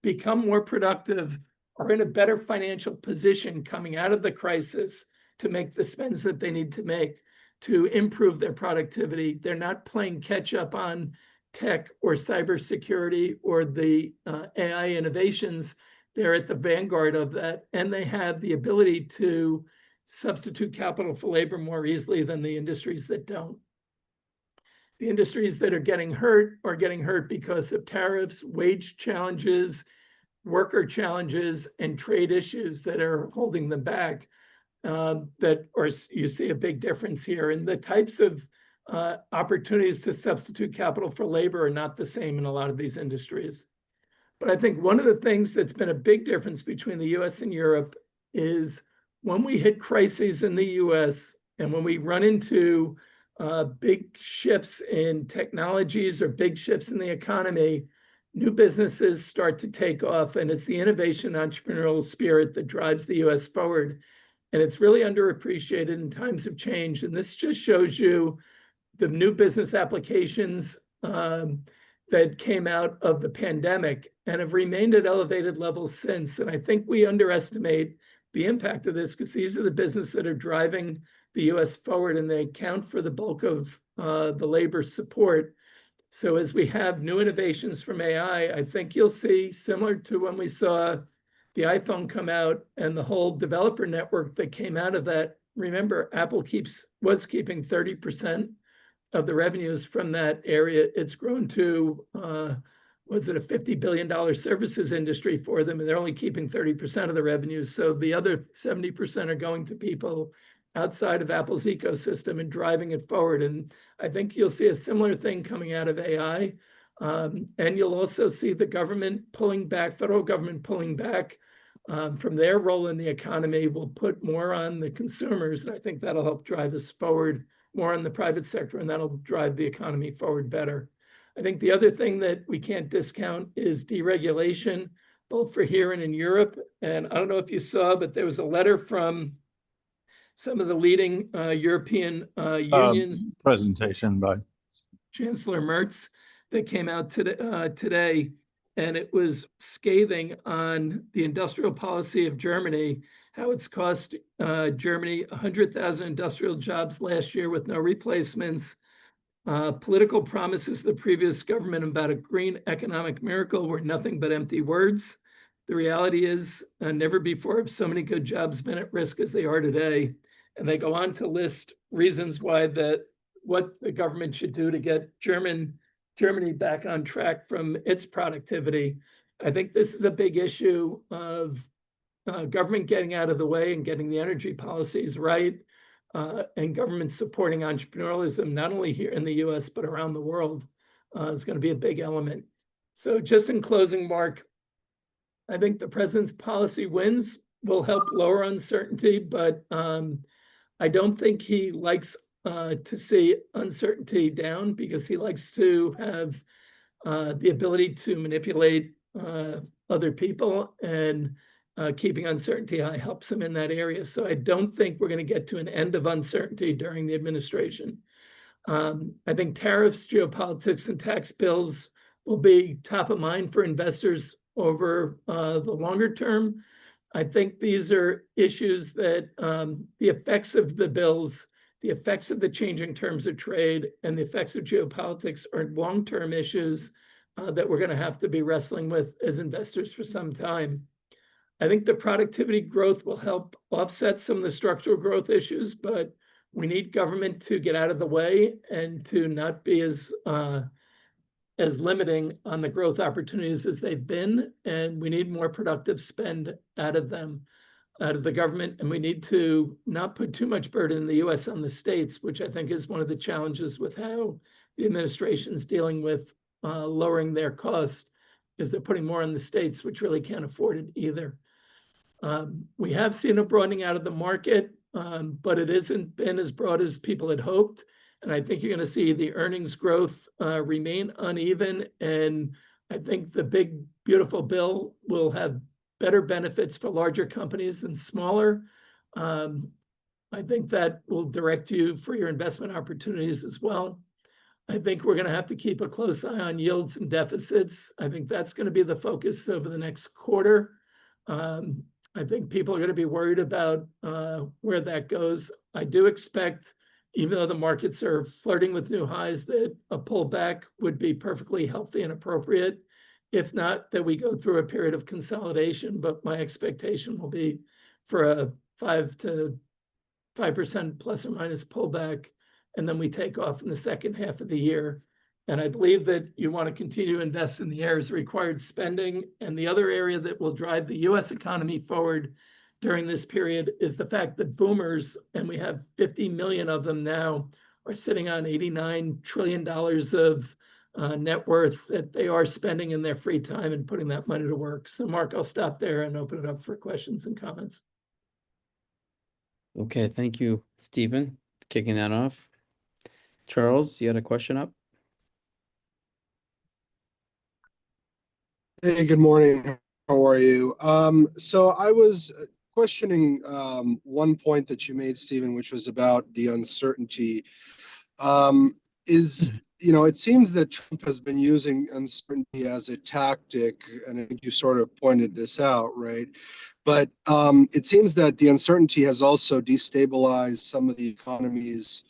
become more productive are in a better financial position coming out of the crisis to make the spends that they need to make to improve their productivity. They're not playing catch up on tech or cybersecurity or the AI innovations. They're at the vanguard of that, and they have the ability to substitute capital for labor more easily than the industries that don't. The industries that are getting hurt because of tariffs, wage challenges, worker challenges, and trade issues that are holding them back. You see a big difference here. And the types of opportunities to substitute capital for labor are not the same in a lot of these industries. But I think one of the things that's been a big difference between the US and Europe is when we hit crises in the US and when we run into big shifts in technologies or big shifts in the economy, new businesses start to take off. And it's the innovation entrepreneurial spirit that drives the US forward. And it's really underappreciated in times of change. And this just shows you the new business applications that came out of the pandemic and have remained at elevated levels since. And I think we underestimate the impact of this because these are the businesses that are driving the US forward, and they account for the bulk of the labor support. So as we have new innovations from AI, I think you'll see, similar to when we saw the iPhone come out and the whole developer network that came out of that. Remember, Apple was keeping 30% of the revenues from that area. It's grown to was it a $50 billion services industry for them, and they're only keeping 30% of the revenues. So the other 70% are going to people outside of Apple's ecosystem and driving it forward. And I think you'll see a similar thing coming out of AI. And you'll also see the government pulling back, federal government pulling back from their role in the economy. Will put more on the consumers, and I think that'll help drive us forward, more on the private sector, and that'll drive the economy forward better. I think the other thing that we can't discount is deregulation, both for here and in Europe. And I don't know if you saw, but there was a letter from some of the leading European unions. Presentation by Chancellor Merz that came out today, and it was scathing on the industrial policy of Germany, how it's cost Germany 100,000 industrial jobs last year with no replacements. Political promises of the previous government about a green economic miracle were nothing but empty words. The reality is, never before have so many good jobs been at risk as they are today. And they go on to list reasons why what the government should do to get Germany back on track from its productivity. I think this is a big issue of government getting out of the way and getting the energy policies right, and government supporting entrepreneurialism, not only here in the US, but around the world, is going to be a big element. So just in closing, Mark, I think the president's policy wins will help lower uncertainty, but I don't think he likes to see uncertainty down, because he likes to have the ability to manipulate other people, and keeping uncertainty high helps him in that area. So I don't think we're going to get to an end of uncertainty during the administration. I think tariffs, geopolitics, and tax bills will be top of mind for investors over the longer term. I think these are issues that the effects of the bills, the effects of the changing terms of trade, and the effects of geopolitics are long-term issues that we're going to have to be wrestling with as investors for some time. I think the productivity growth will help offset some of the structural growth issues, but we need government to get out of the way and to not be as limiting on the growth opportunities as they've been. And we need more productive spend out of them, out of the government. And we need to not put too much burden in the US on the states, which I think is one of the challenges with how the administration is dealing with lowering their costs, is they're putting more on the states, which really can't afford it either. We have seen a broadening out of the market, but it hasn't been as broad as people had hoped. And I think you're going to see the earnings growth remain uneven. And I think the big, beautiful bill will have better benefits for larger companies than smaller. I think that will direct you for your investment opportunities as well. I think we're going to have to keep a close eye on yields and deficits. I think that's going to be the focus over the next quarter. I think people are going to be worried about where that goes. I do expect, even though the markets are flirting with new highs, that a pullback would be perfectly healthy and appropriate. If not, that we go through a period of consolidation. But my expectation will be for a 5% plus or minus pullback, and then we take off in the second half of the year. And I believe that you want to continue to invest in the areas of required spending. And the other area that will drive the US economy forward during this period is the fact that boomers, and we have 50 million of them now, are sitting on $89 trillion of net worth that they are spending in their free time and putting that money to work. So Mark, I'll stop there and open it up for questions and comments. Okay, thank you, Stephen, kicking that off. Charles, you had a question up? Hey, good morning. How are you? So I was questioning one point that you made, Stephen, which was about the uncertainty. It seems that Trump has been using uncertainty as a tactic, and I think you sort of pointed this out, right? But it seems that the uncertainty has also destabilized some of the economies,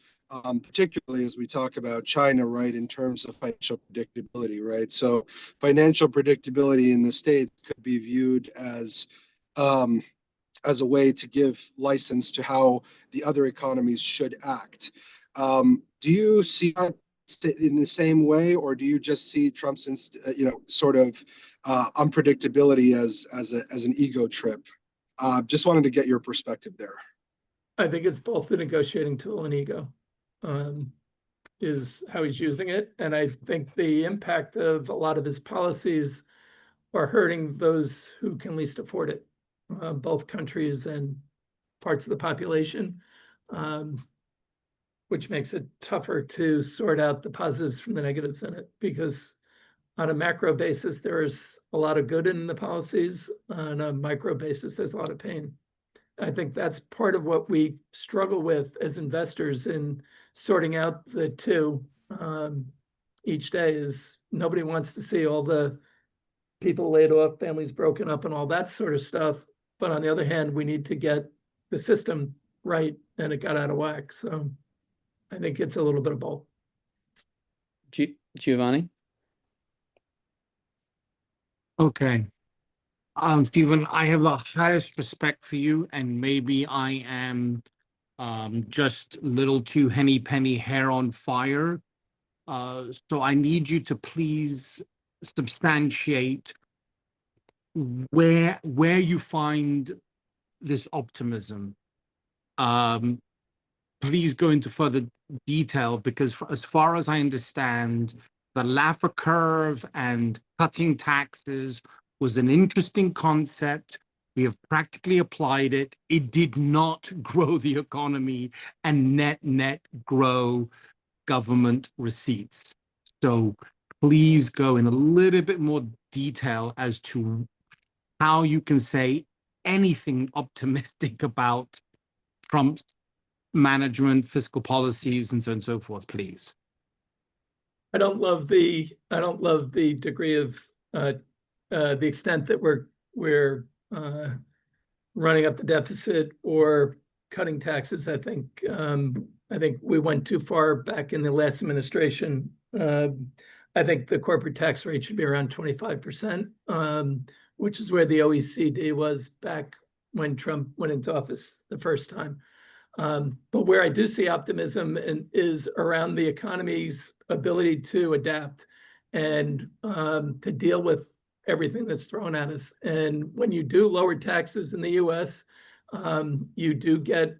particularly as we talk about China, right, in terms of financial predictability, right? So financial predictability in the States could be viewed as a way to give license to how the other economies should act. Do you see that in the same way, or do you just see Trump's sort of unpredictability as an ego trip? Just wanted to get your perspective there. I think it's both the negotiating tool and ego, is how he's using it. And I think the impact of a lot of his policies are hurting those who can least afford it, both countries and parts of the population, which makes it tougher to sort out the positives from the negatives in it, because on a macro basis, there's a lot of good in the policies. On a micro basis, there's a lot of pain. I think that's part of what we struggle with as investors in sorting out the two each day. Is nobody wants to see all the people laid off, families broken up, and all that sort of stuff. But on the other hand, we need to get the system right, and it got out of whack. So I think it's a little bit of both. Giovanni? Okay. Stephen, I have the highest respect for you, and maybe I am just a little too henny penny hair on fire. So I need you to please substantiate where you find this optimism. Please go into further detail, because as far as I understand, the Laffer curve and cutting taxes was an interesting concept. We have practically applied it. It did not grow the economy and net grow government receipts. So please go in a little bit more detail as to how you can say anything optimistic about Trump's management, fiscal policies, and so on and so forth, please. I don't love the degree of the extent that we're running up the deficit or cutting taxes. I think we went too far back in the last administration. I think the corporate tax rate should be around 25%, which is where the OECD was back when Trump went into office the first time. But where I do see optimism is around the economy's ability to adapt and to deal with everything that's thrown at us. And when you do lower taxes in the US, you do get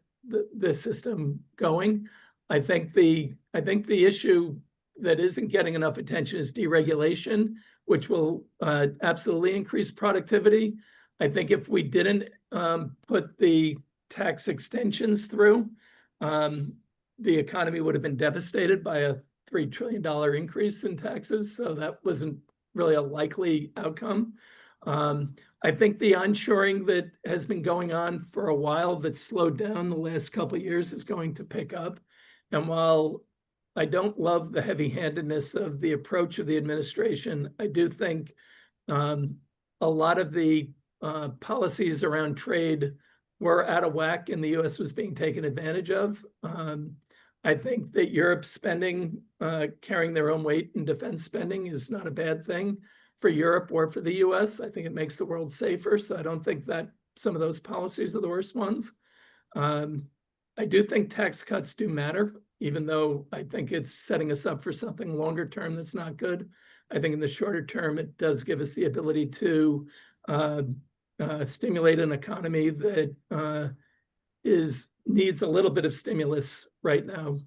the system going. I think the issue that isn't getting enough attention is deregulation, which will absolutely increase productivity. I think if we didn't put the tax extensions through, the economy would have been devastated by a $3 trillion increase in taxes. So that wasn't really a likely outcome. I think the onshoring that has been going on for a while, that slowed down the last couple of years, is going to pick up. And while I don't love the heavy-handedness of the approach of the administration, I do think a lot of the policies around trade were out of whack and the US was being taken advantage of. I think that Europe's spending, carrying their own weight in defense spending, is not a bad thing for Europe or for the US. I think it makes the world safer. So I don't think that some of those policies are the worst ones. I do think tax cuts do matter, even though I think it's setting us up for something longer term that's not good. I think in the shorter term, it does give us the ability to stimulate an economy that needs a little bit of stimulus right now.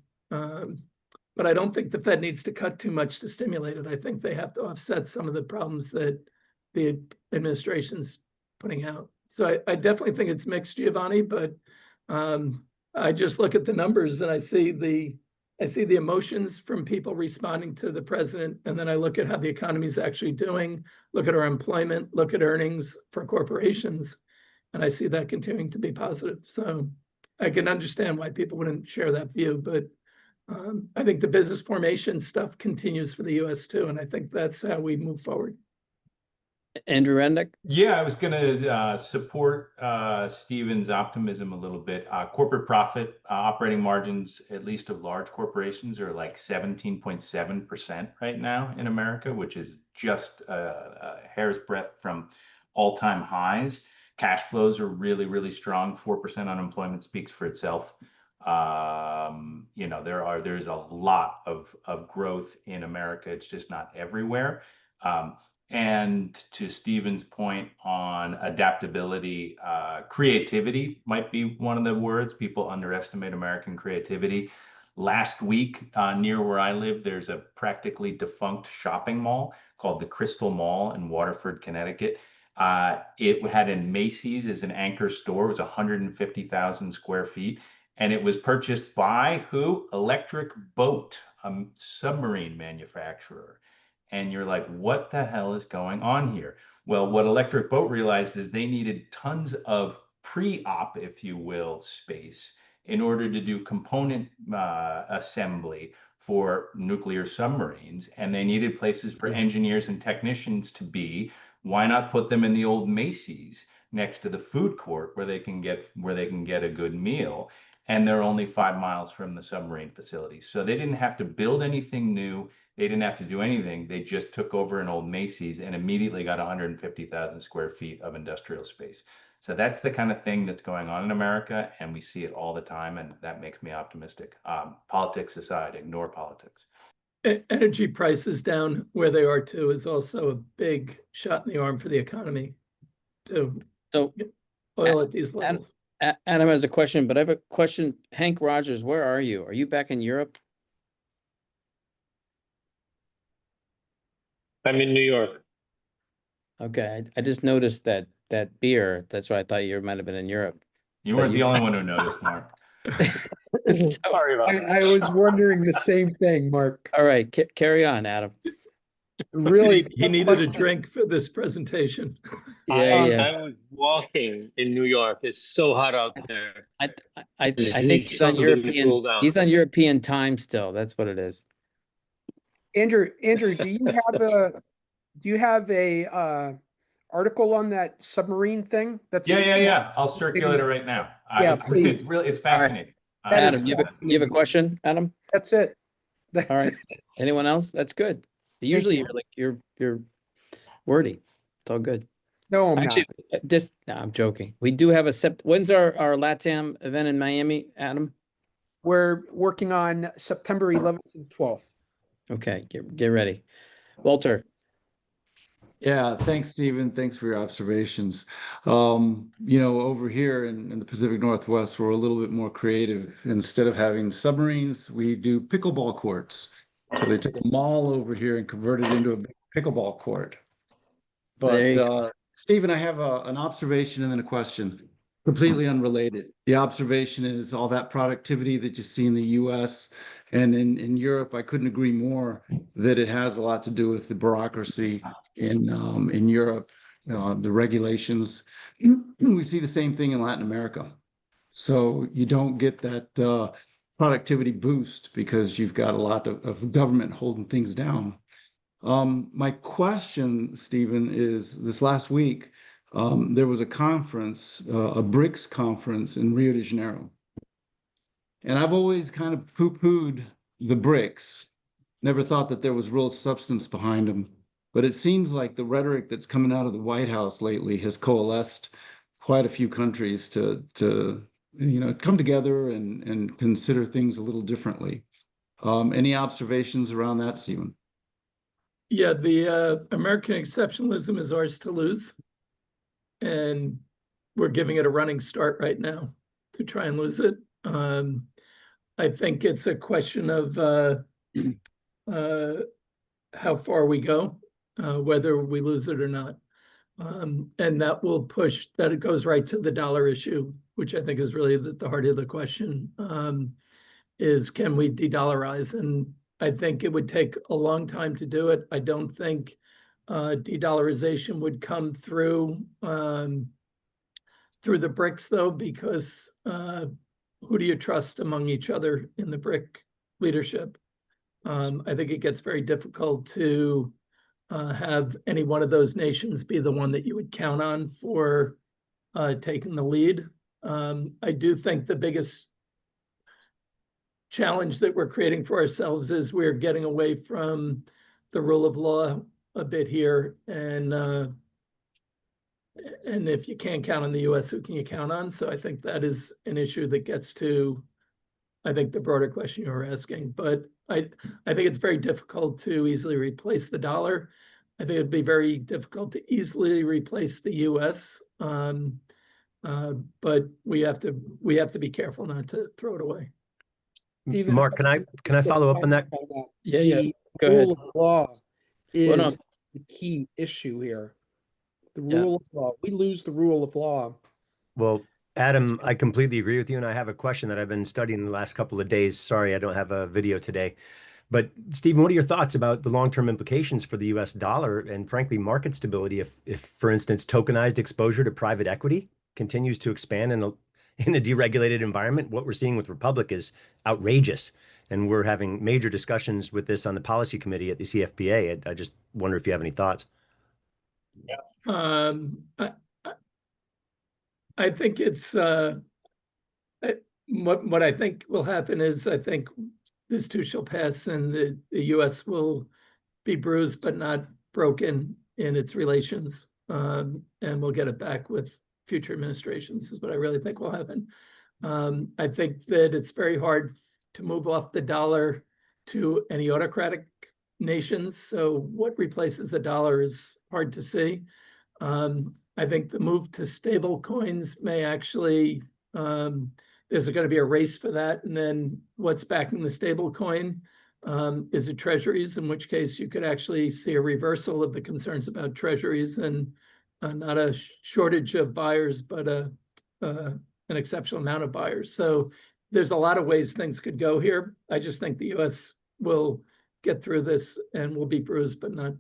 But I don't think the Fed needs to cut too much to stimulate it. I think they have to offset some of the problems that the administration's putting out. So I definitely think it's mixed, Giovanni, but I just look at the numbers and I see the emotions from people responding to the president, and then I look at how the economy is actually doing, look at our employment, look at earnings for corporations, and I see that continuing to be positive. So I can understand why people wouldn't share that view, but I think the business formation stuff continues for the US too, and I think that's how we move forward. Andrew Rendick? Yeah, I was going to support Stephen's optimism a little bit. Corporate profit operating margins, at least of large corporations, are like 17.7% right now in America, which is just a hair's breadth from all-time highs. Cash flows are really, really strong. 4% unemployment speaks for itself. You know, there's a lot of growth in America. It's just not everywhere. And to Stephen's point on adaptability, creativity might be one of the words. People underestimate American creativity. Last week, near where I live, there's a practically defunct shopping mall called the Crystal Mall in Waterford, Connecticut. It had in Macy's as an anchor store. It was 150,000 square feet. And it was purchased by who? Electric Boat, a submarine manufacturer. And you're like, what the hell is going on here? Well, what Electric Boat realized is they needed tons of pre-op, if you will, space in order to do component assembly for nuclear submarines. And they needed places for engineers and technicians to be. Why not put them in the old Macy's next to the food court where they can get a good meal? And they're only 5 miles from the submarine facility. So they didn't have to build anything new. They didn't have to do anything. They just took over an old Macy's and immediately got 150,000 square feet of industrial space. So that's the kind of thing that's going on in America, and we see it all the time, and that makes me optimistic. Politics aside, ignore politics. Energy prices down where they are too is also a big shot in the arm for the economy to oil at these levels. Adam has a question, but I have a question. Hank Rogers, where are you? Are you back in Europe? I'm in New York. Okay, I just noticed that beer. That's why I thought you might have been in Europe. You weren't the only one who noticed, Mark. Sorry about that. I was wondering the same thing, Mark. All right, carry on, Adam. Really, he needed a drink for this presentation. I was walking in New York. It's so hot out there. I think he's on European. He's on European time still. That's what it is. Andrew, do you have a article on that submarine thing? That's Yeah. I'll circulate it right now. Yeah, please. It's fascinating. Adam, you have a question, Adam? That's it. All right. Anyone else? That's good. Usually you're wordy. It's all good. No, I'm Actually, no, I'm joking. We do have when's our LATAM event in Miami, Adam? We're working on September 11th and 12th. Okay, get ready. Walter. Yeah, thanks, Stephen. Thanks for your observations. You know, over here in the Pacific Northwest, we're a little bit more creative. Instead of having submarines, we do pickleball courts. So they took a mall over here and converted it into a big pickleball court. But Stephen, I have an observation and then a question, completely unrelated. The observation is all that productivity that you see in the US and in Europe. I couldn't agree more that it has a lot to do with the bureaucracy in Europe, the regulations. We see the same thing in Latin America. So you don't get that productivity boost because you've got a lot of government holding things down. My question, Stephen, is this last week, there was a conference, a BRICS conference in Rio de Janeiro. And I've always kind of poo-pooed the BRICS, never thought that there was real substance behind them. But it seems like the rhetoric that's coming out of the White House lately has coalesced quite a few countries to come together and consider things a little differently. Any observations around that, Stephen? Yeah, the American exceptionalism is ours to lose. And we're giving it a running start right now to try and lose it. I think it's a question of how far we go, whether we lose it or not. And that will push, that it goes right to the dollar issue, which I think is really the heart of the question, is can we de-dollarize? And I think it would take a long time to do it. I don't think de-dollarization would come through the BRICS though, because who do you trust among each other in the BRIC leadership? I think it gets very difficult to have any one of those nations be the one that you would count on for taking the lead. I do think the biggest challenge that we're creating for ourselves is we're getting away from the rule of law a bit here. And if you can't count on the US, who can you count on? So I think that is an issue that gets to I think the broader question you were asking, but I think it's very difficult to easily replace the dollar. I think it'd be very difficult to easily replace the US. But we have to be careful not to throw it away. Stephen, Mark, can I follow up on that? Yeah, The go ahead. rule of law Well, no. is the key issue here. The Yeah. rule of law. We lose the rule of law. Well, Adam, I completely agree with you, and I have a question that I've been studying the last couple of days. Sorry, I don't have a video today. But Stephen, what are your thoughts about the long-term implications for the US dollar and frankly market stability if for instance, tokenized exposure to private equity continues to expand in a deregulated environment? What we're seeing with Republic is outrageous. And we're having major discussions with this on the policy committee at the CFPA. I just wonder if you have any thoughts. I think it's what I think will happen is I think this too shall pass, and the U.S. will be bruised but not broken in its relations, and we'll get it back with future administrations is what I really think will happen. I think that it's very hard to move off the dollar to any autocratic nations. So what replaces the dollar is hard to see. I think the move to stable coins may actually, there's going to be a race for that. And then what's backing the stable coin? Is it treasuries, in which case you could actually see a reversal of the concerns about treasuries and not a shortage of buyers, but an exceptional amount of buyers. So there's a lot of ways things could go here. I just think the US will get through this and will be bruised, but not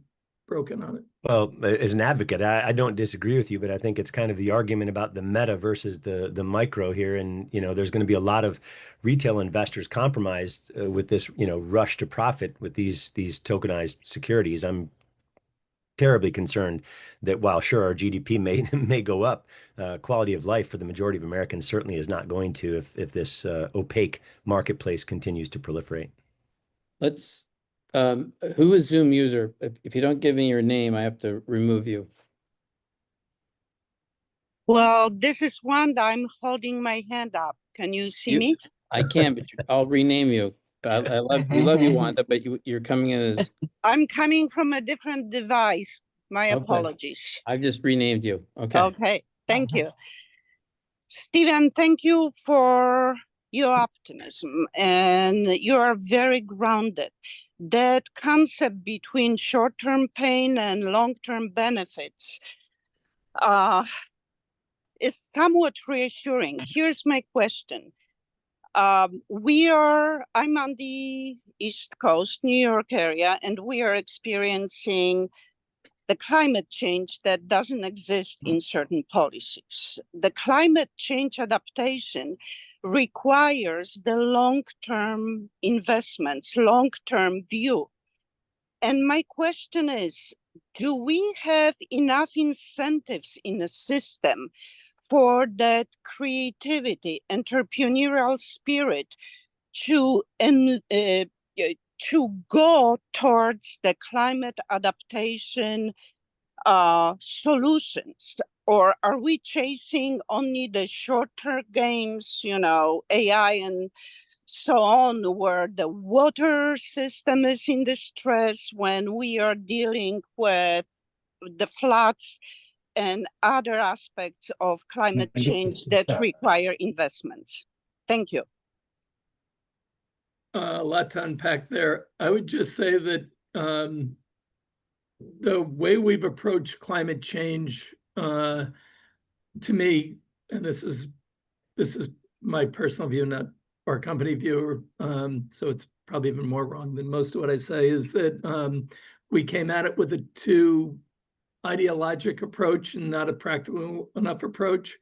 broken on it. Well, as an advocate, I don't disagree with you, but I think it's kind of the argument about the meta versus the micro here. And, there's going to be a lot of retail investors compromised with this, rush to profit with these tokenized securities. I'm terribly concerned that while sure our GDP may go up, quality of life for the majority of Americans certainly is not going to if this opaque marketplace continues to proliferate. Let's who is Zoom user? If you don't give me your name, I have to remove you. Well, this is Wanda. I'm holding my hand up. Can you see me? I can, but I'll rename you. We love you, Wanda, but you're coming in as. I'm coming from a different device. My Okay. apologies. I've just renamed you. Okay. Okay. Thank you. Stephen, thank you for your optimism, and you are very grounded. That concept between short-term pain and long-term benefits is somewhat reassuring. Here's my question. I'm on the East Coast, New York area, and we are experiencing the climate change that doesn't exist in certain policies. The climate change adaptation requires the long-term investments, long-term view. And my question is, do we have enough incentives in the system for that creativity, entrepreneurial spirit to go towards the climate adaptation solutions? Or are we chasing only the shorter games, AI and so on, where the water system is in distress when we are dealing with the floods and other aspects of climate change that require investments? Thank you. A lot to unpack there. I would just say that the way we've approached climate change, to me, and this is my personal view, not our company view, so it's probably even more wrong than most of what I say, is that we came at it with a too ideologic approach and not a practical enough approach.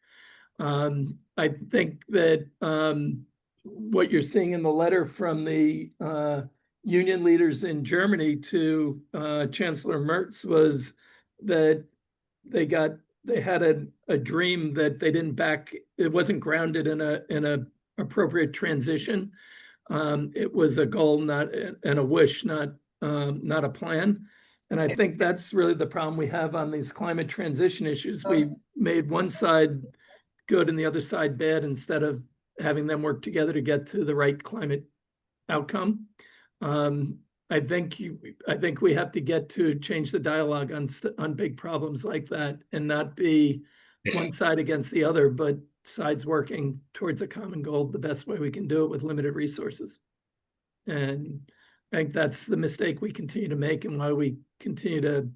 I think that what you're seeing in the letter from the union leaders in Germany to Chancellor Merz was that they had a dream that they didn't back. It wasn't grounded in a appropriate transition. It was a goal, and a wish, not a plan. And I think that's really the problem we have on these climate transition issues. We made one side good and the other side bad instead of having them work together to get to the right climate outcome. I think we have to get to change the dialogue on big problems like that and not be one side against the other, but sides working towards a common goal the best way we can do it with limited resources. And I think that's the mistake we continue to make and why we continue to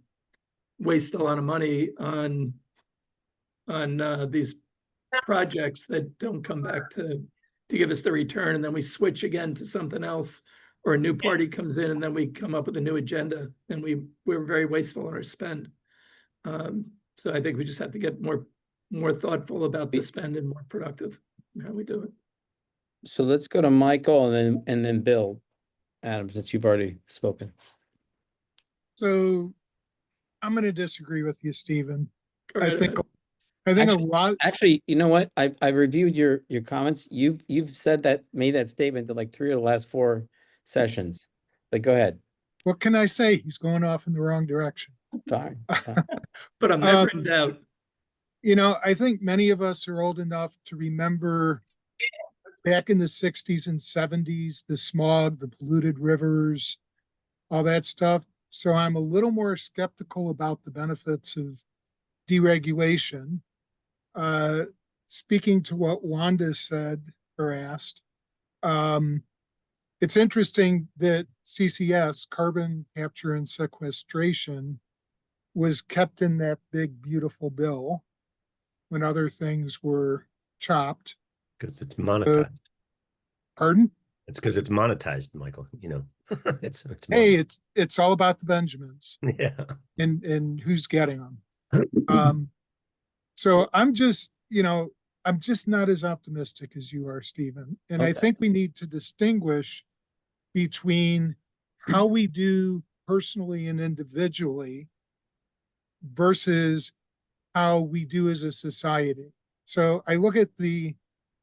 waste a lot of money on these projects that don't come back to give us the return, and then we switch again to something else, or a new party comes in and then we come up with a new agenda, and we're very wasteful on our spend. So I think we just have to get more thoughtful about the spend and more productive in how we do it. So let's go to Michael and then Bill Adams, since you've already spoken. So I'm going to disagree with you, Stephen. Right I think Actually, a lot. Actually, you know what? I reviewed your comments. You've made that statement to like 3 of the last 4 sessions. But go ahead. What can I say? He's going off in the wrong direction. Fine. But I'm never in doubt. You know, I think many of us are old enough to remember back in the 60s and 70s, the smog, the polluted rivers, all that stuff. So I'm a little more skeptical about the benefits of deregulation. Speaking to what Wanda said or asked, it's interesting that CCS, carbon capture and sequestration, was kept in that big, beautiful bill when other things were chopped. Because it's monetized. Pardon? It's because it's monetized, Michael. You know, hey, it's all about the Benjamins. Yeah. And who's getting them. So I'm just not as optimistic as you are, Stephen. And I think we need to distinguish between how we do personally and individually versus how we do as a society. So I look at the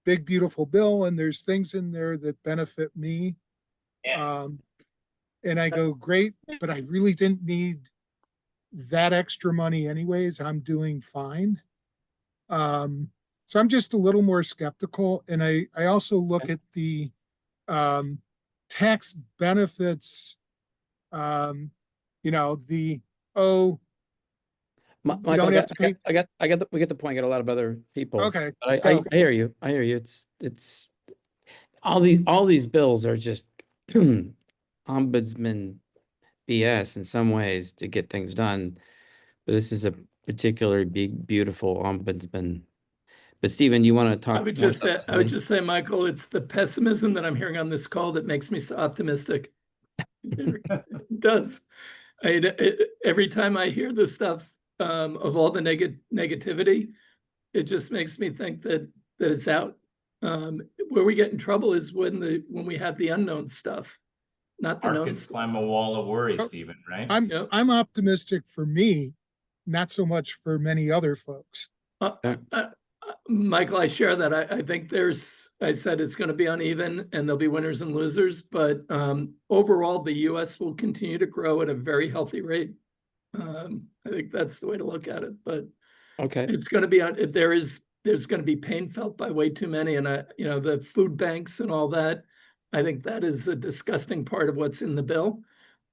big, beautiful bill, and there's things in there that benefit me. And I go, great, but I really didn't need that extra money anyways. I'm doing fine. So I'm just a little more skeptical. And I also look at the tax benefits, we don't have to pay. We get the point. I got a lot of other people. Okay. But I hear you. I hear you. It's all these bills are just ombudsman BS in some ways to get things done. But this is a particularly big, beautiful ombudsman. But Stephen, you want to talk? I would just say, Michael, it's the pessimism that I'm hearing on this call that makes me so optimistic. It does. Every time I hear this stuff of all the negativity, it just makes me think that it's out. Where we get in trouble is when we have the unknown stuff, not the known stuff. Climb a wall of worry, Stephen, right? I'm optimistic for me, not so much for many other folks. Michael, I share that. I think I said it's going to be uneven and there'll be winners and losers, but overall, the U.S. will continue to grow at a very healthy rate. I think that's the way to look at it, but it's going to be there's going to be pain felt by way too many. And the food banks and all that, I think that is a disgusting part of what's in the bill.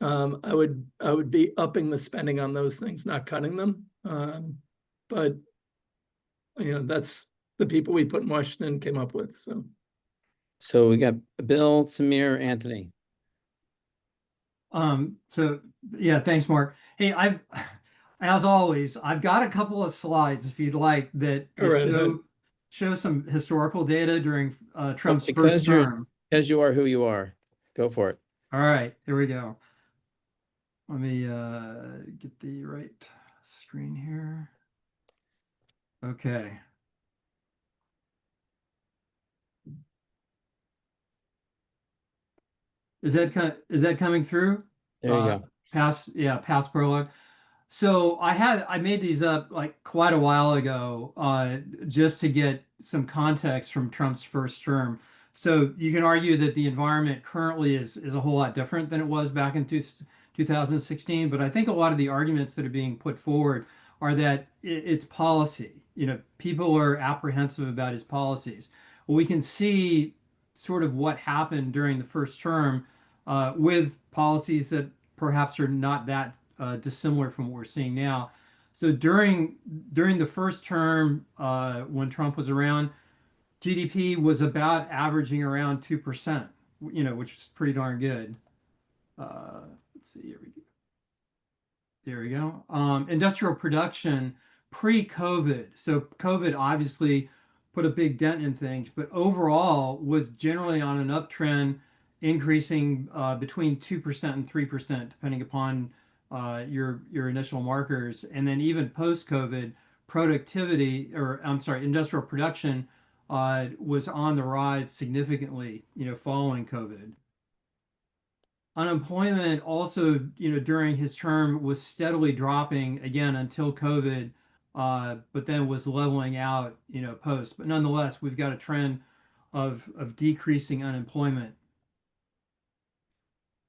I would be upping the spending on those things, not cutting them. But that's the people we put in Washington came up with. So we got Bill, Samir, Anthony. So yeah, thanks, Mark. Hey, as always, I've got a couple of slides if you'd like that show some historical data during Trump's first term. Because you are who you are. Go for it. All right, here we go. Let me get the right screen here. Okay. Is that coming through? There you go. Past prologue. So I made these up like quite a while ago, just to get some context from Trump's first term. So you can argue that the environment currently is a whole lot different than it was back in 2016. But I think a lot of the arguments that are being put forward are that it's policy. People are apprehensive about his policies. Well, we can see sort of what happened during the first term with policies that perhaps are not that dissimilar from what we're seeing now. So during the first term, when Trump was around, GDP was about averaging around 2%, which is pretty darn good. Let's see, here we go. There we go. Industrial production pre-COVID. So COVID obviously put a big dent in things, but overall was generally on an uptrend, increasing between 2% and 3%, depending upon your initial markers. And then even post-COVID, productivity, or I'm sorry, industrial production was on the rise significantly, following COVID. Unemployment also, during his term was steadily dropping again until COVID, but then was leveling out, post. But nonetheless, we've got a trend of decreasing unemployment.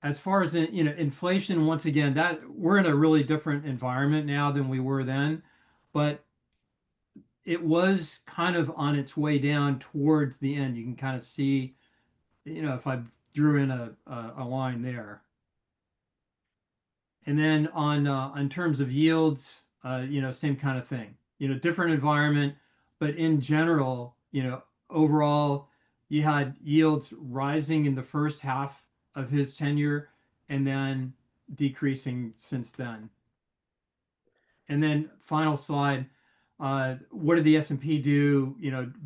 As far as inflation, once again, that we're in a really different environment now than we were then, but it was kind of on its way down towards the end. You can kind of see, if I drew in a line there. And then on terms of yields, same kind of thing. Different environment, but in general, overall, you had yields rising in the first half of his tenure and then decreasing since then. And then final slide, what did the S&P do,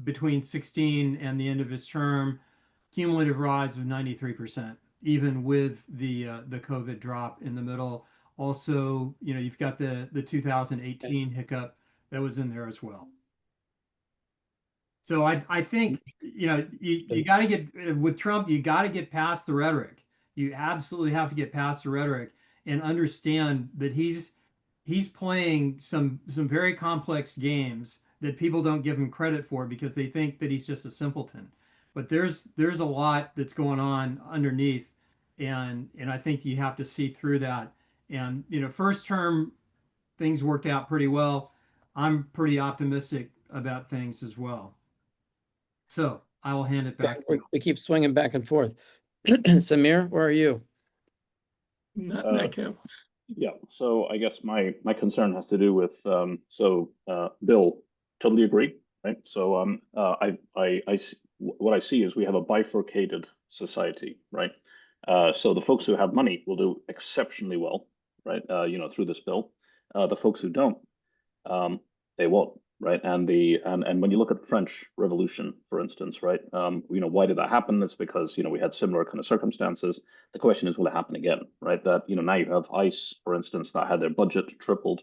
between 16 and the end of his term? Cumulative rise of 93%, even with the COVID drop in the middle. Also, you've got the 2018 hiccup that was in there as well. So I think, you got to get, with Trump, you got to get past the rhetoric. You absolutely have to get past the rhetoric and understand that he's playing some very complex games that people don't give him credit for because they think that he's just a simpleton. But there's a lot that's going on underneath, and I think you have to see through that. And first term things worked out pretty well. I'm pretty optimistic about things as well. So I will hand it back. We keep swinging back and forth. Samir, where are you? Not Kim. Yeah, so I guess my concern has to do with Bill, totally agree, right? So what I see is we have a bifurcated society, right? So the folks who have money will do exceptionally well, right? Through this bill. The folks who don't, they won't, right? And when you look at the French Revolution, for instance, right? Why did that happen? It's because we had similar kind of circumstances. The question is, will it happen again, right? That now you have ICE, for instance, that had their budget tripled.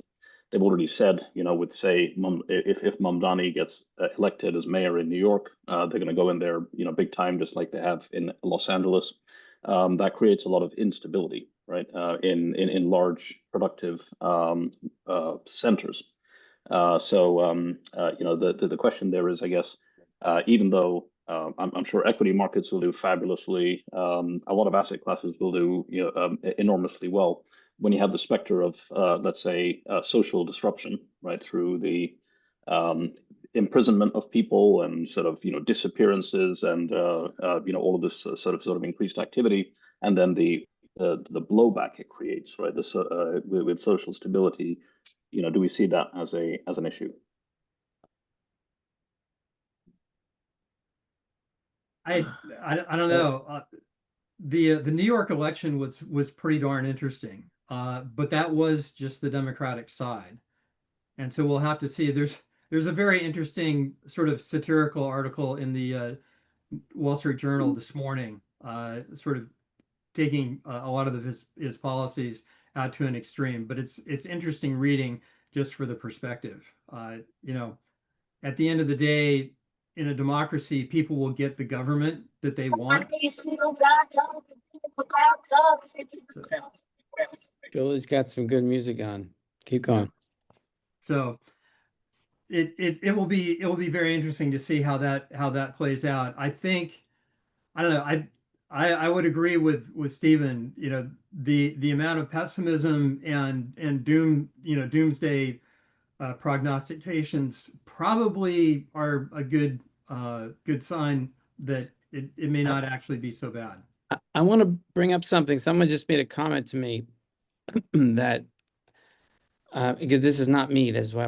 They've already said, with say, if Mamdani gets elected as mayor in New York, they're going to go in there, big time, just like they have in Los Angeles. That creates a lot of instability, right? In large productive centers. The question there is, I guess, even though I'm sure equity markets will do fabulously, a lot of asset classes will do enormously well. When you have the specter of, let's say, social disruption, right, through the imprisonment of people and sort of disappearances and all of this sort of increased activity, and then the blowback it creates, right? This with social stability. Do we see that as an issue? I don't know. The New York election was pretty darn interesting, but that was just the Democratic side, and so we'll have to see. There's a very interesting sort of satirical article in the Wall Street Journal this morning, sort of taking a lot of his policies out to an extreme, but it's interesting reading just for the perspective. At the end of the day, in a democracy, people will get the government that they want. Billy's got some good music on. Keep going. So it will be very interesting to see how that plays out. I think, I don't know, I would agree with Stephen, the amount of pessimism and doomsday prognostications probably are a good good sign that it may not actually be so bad. I want to bring up something. Someone just made a comment to me that again, this is not me. This is why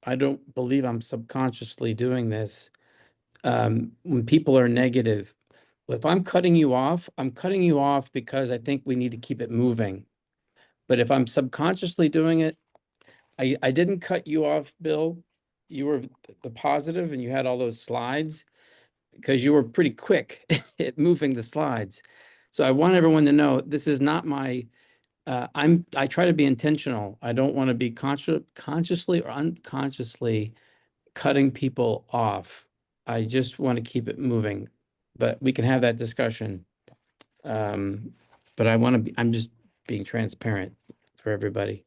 I don't believe I'm subconsciously doing this. When people are negative, if I'm cutting you off, I'm cutting you off because I think we need to keep it moving. But if I'm subconsciously doing it, I didn't cut you off, Bill. You were the positive and you had all those slides because you were pretty quick at moving the slides. So I want everyone to know this is not my, I try to be intentional. I don't want to be consciously or unconsciously cutting people off. I just want to keep it moving, but we can have that discussion. But I'm just being transparent for everybody.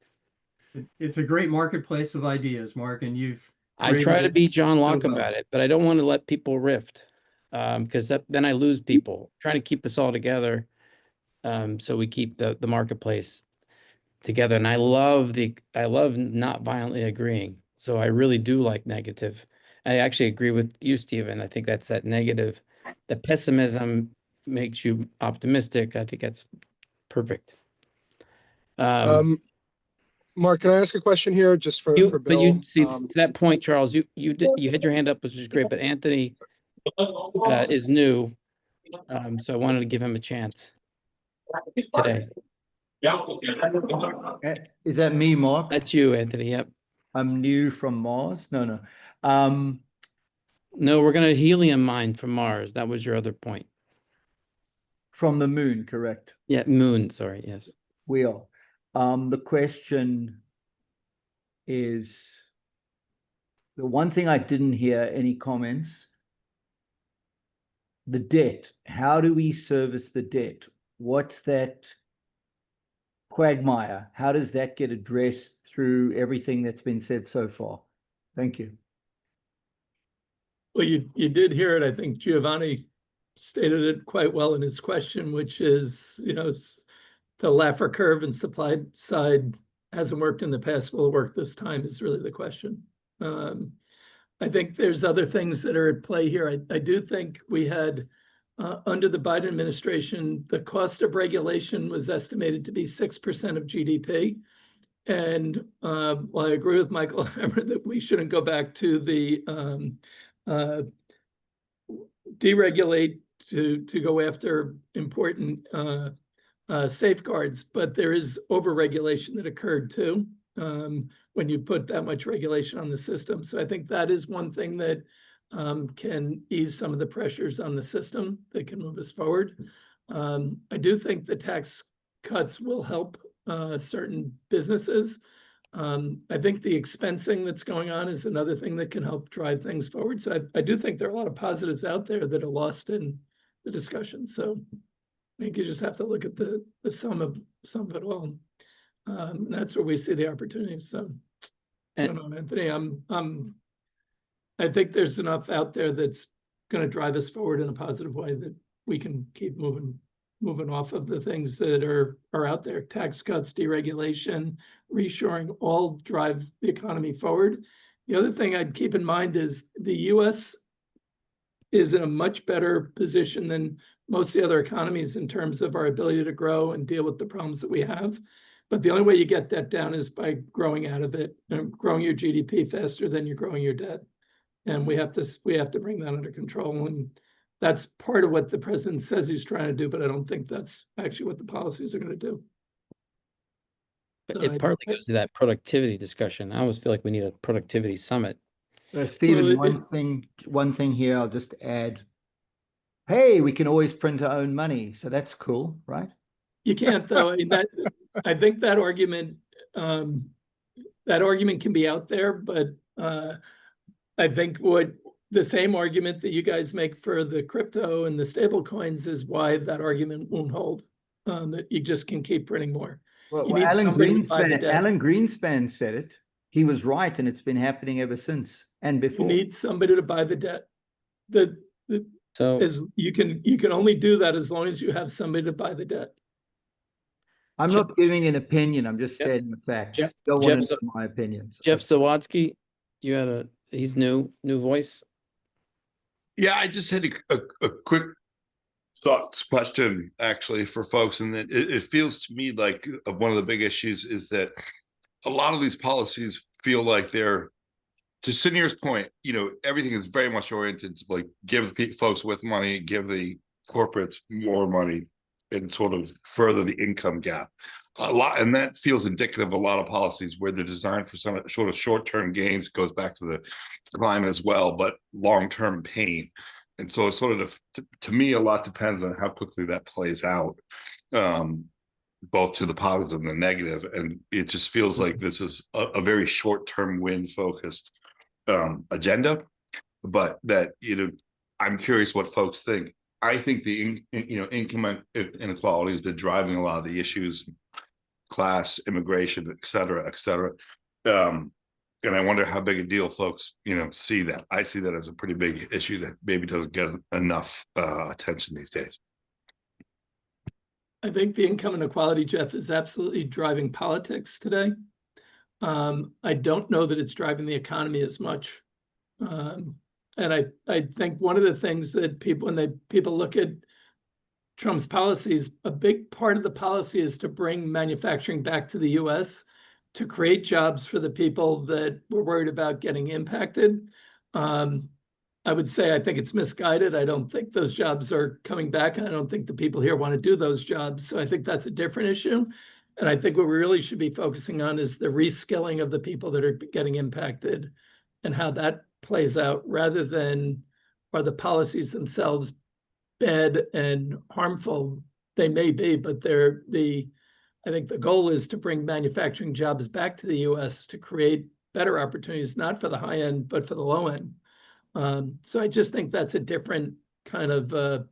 It's a great marketplace of ideas, Mark, and I try to be John Locke well. about it, but I don't want to let people rift because then I lose people. Trying to keep us all together so we keep the marketplace together. And I love not violently agreeing. So I really do like negative. I actually agree with you, Stephen. I think that's that negative. The pessimism makes you optimistic. I think that's perfect. Mark, can I ask a question here just for Bill? But you see to that point, Charles, you had your hand up, which is great, but Anthony is new. So I wanted to give him a chance today. Is that me, Mark? That's you, Anthony. Yep. I'm new from Mars. No. No, we're going to helium mine from Mars. That was your other point. From the moon, correct? Yeah, moon. Sorry. Yes. We are. The question is, the one thing I didn't hear any comments, the debt. How do we service the debt? What's that quagmire? How does that get addressed through everything that's been said so far? Thank you. Well, you did hear it. I think Giovanni stated it quite well in his question, which is, the Laffer curve and supply side hasn't worked in the past, will it work this time is really the question. I think there's other things that are at play here. I do think we had, under the Biden administration, the cost of regulation was estimated to be 6% of GDP. And while I agree with Michael Hammer that we shouldn't go back to the deregulate to go after important safeguards, but there is overregulation that occurred too when you put that much regulation on the system. So I think that is one thing that can ease some of the pressures on the system that can move us forward. I do think the tax cuts will help certain businesses. I think the expensing that's going on is another thing that can help drive things forward. So I do think there are a lot of positives out there that are lost in the discussion. So I think you just have to look at the sum of it all. And that's where we see the opportunities. So I don't know, Anthony, I think there's enough out there that's going to drive us forward in a positive way that we can keep moving off of the things that are out there. Tax cuts, deregulation, reshoring, all drive the economy forward. The other thing I'd keep in mind is the US is in a much better position than most of the other economies in terms of our ability to grow and deal with the problems that we have. But the only way you get that down is by growing out of it and growing your GDP faster than you're growing your debt. And we have to bring that under control. And that's part of what the president says he's trying to do, but I don't think that's actually what the policies are going to do. But it partly goes to that productivity discussion. I always feel like we need a productivity summit. Stephen, one thing here, I'll just add. Hey, we can always print our own money, so that's cool, right? You can't, though. I think that argument can be out there, but I think the same argument that you guys make for the crypto and the stable coins is why that argument won't hold. That you just can keep printing more. Well, Alan Greenspan said it. He was right, and it's been happening ever since and before. You need somebody to buy the debt. You can only do that as long as you have somebody to buy the debt. I'm not giving an opinion. I'm just stating the fact. Don't want to know my opinions. Jeff Sawatsky, he's new voice. Yeah, I just had a quick thoughts question actually for folks, and that it feels to me like one of the big issues is that a lot of these policies feel like they're, to Sunir's point, everything is very much oriented to like give folks with money, give the corporates more money, and sort of further the income gap. A lot, and that feels indicative of a lot of policies where they're designed for some sort of short-term gains, goes back to the climate as well, but long-term pain. And so it's sort of, to me, a lot depends on how quickly that plays out, both to the positive and the negative. And it just feels like this is a very short-term win focused agenda, but that, I'm curious what folks think. I think the income inequality has been driving a lot of the issues, class, immigration, et cetera, et cetera. And I wonder how big a deal folks, see that. I see that as a pretty big issue that maybe doesn't get enough attention these days. I think the income inequality, Jeff, is absolutely driving politics today. I don't know that it's driving the economy as much. And I think one of the things that when people look at Trump's policies, a big part of the policy is to bring manufacturing back to the US to create jobs for the people that were worried about getting impacted. I would say I think it's misguided. I don't think those jobs are coming back, and I don't think the people here want to do those jobs. So I think that's a different issue. And I think what we really should be focusing on is the reskilling of the people that are getting impacted and how that plays out, rather than are the policies themselves bad and harmful. They may be, but I think the goal is to bring manufacturing jobs back to the US to create better opportunities, not for the high end, but for the low end. So I just think that's a different kind of a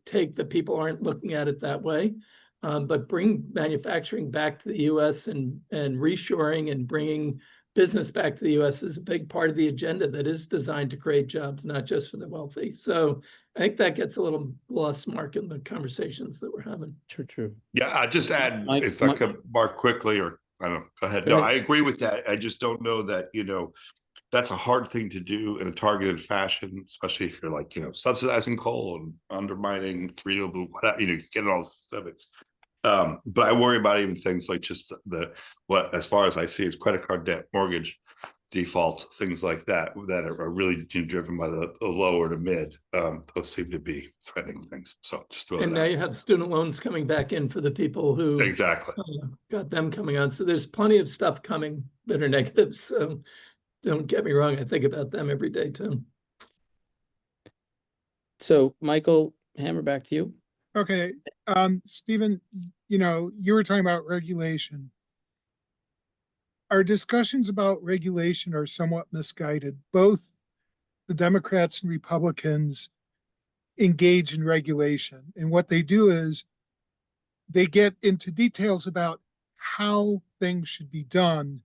take that people aren't looking at it that way. But bring manufacturing back to the US and reshoring and bringing business back to the US is a big part of the agenda that is designed to create jobs, not just for the wealthy. So I think that gets a little lost, Mark, in the conversations that we're having. True. Yeah, I just add, if I could, Mark, quickly, or I don't know, go ahead. Go No, ahead. I agree with that. I just don't know that, that's a hard thing to do in a targeted fashion, especially if you're like, subsidizing coal and undermining renewable, getting all the specifics. But I worry about even things like just what, as far as I see, is credit card debt, mortgage default, things like that are really driven by the lower to mid. Those seem to be threatening things. So just throw And that now out. you have student loans coming back in for the people who Exactly got them coming on. So there's plenty of stuff coming that are negative. So don't get me wrong, I think about them every day too. So Michael, Hammer, back to you. Okay, Stephen, you were talking about regulation. Our discussions about regulation are somewhat misguided. Both the Democrats and Republicans engage in regulation. And what they do is they get into details about how things should be done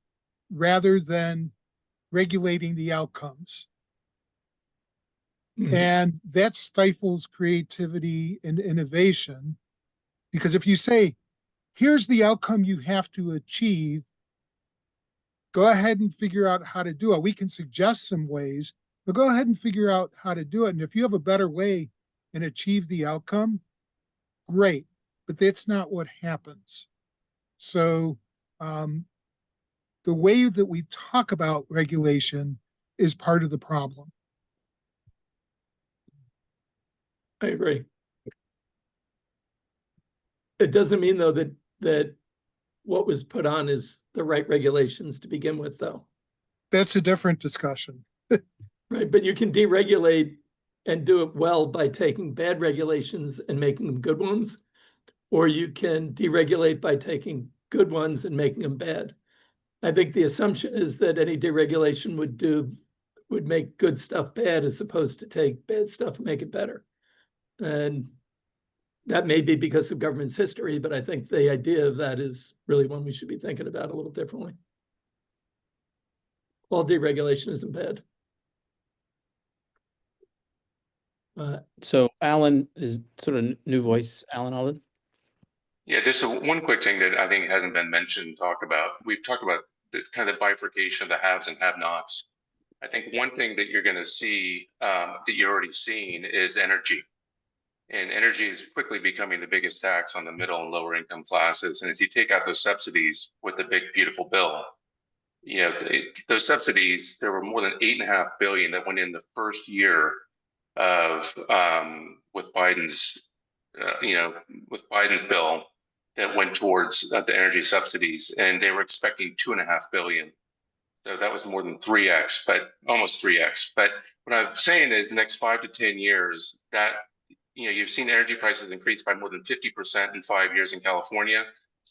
rather than regulating the outcomes. And that stifles creativity and innovation, because if you say, here's the outcome you have to achieve, go ahead and figure out how to do it. We can suggest some ways, but go ahead and figure out how to do it. And if you have a better way and achieve the outcome, great, but that's not what happens. So the way that we talk about regulation is part of the problem. I agree. It doesn't mean though that what was put on is the right regulations to begin with, though. That's a different discussion. Right, but you can deregulate and do it well by taking bad regulations and making them good ones, or you can deregulate by taking good ones and making them bad. I think the assumption is that any deregulation would make good stuff bad, as opposed to take bad stuff and make it better. And that may be because of government's history, but I think the idea of that is really one we should be thinking about a little differently. All deregulation isn't bad. So Alan is sort of new voice. Alan Alden. Yeah, just one quick thing that I think hasn't been mentioned, talked about. We've talked about the kind of bifurcation of the haves and have-nots. I think one thing that you're going to see that you're already seeing is energy. And energy is quickly becoming the biggest tax on the middle and lower income classes. And if you take out those subsidies with the big, beautiful bill, you know, those subsidies, there were more than $8.5 billion that went in the first year of with Biden's, with Biden's bill that went towards the energy subsidies, and they were expecting $2.5 billion. So that was more than 3x, but almost 3x. But what I'm saying is, next 5 to 10 years, that you've seen energy prices increase by more than 50% in 5 years in California,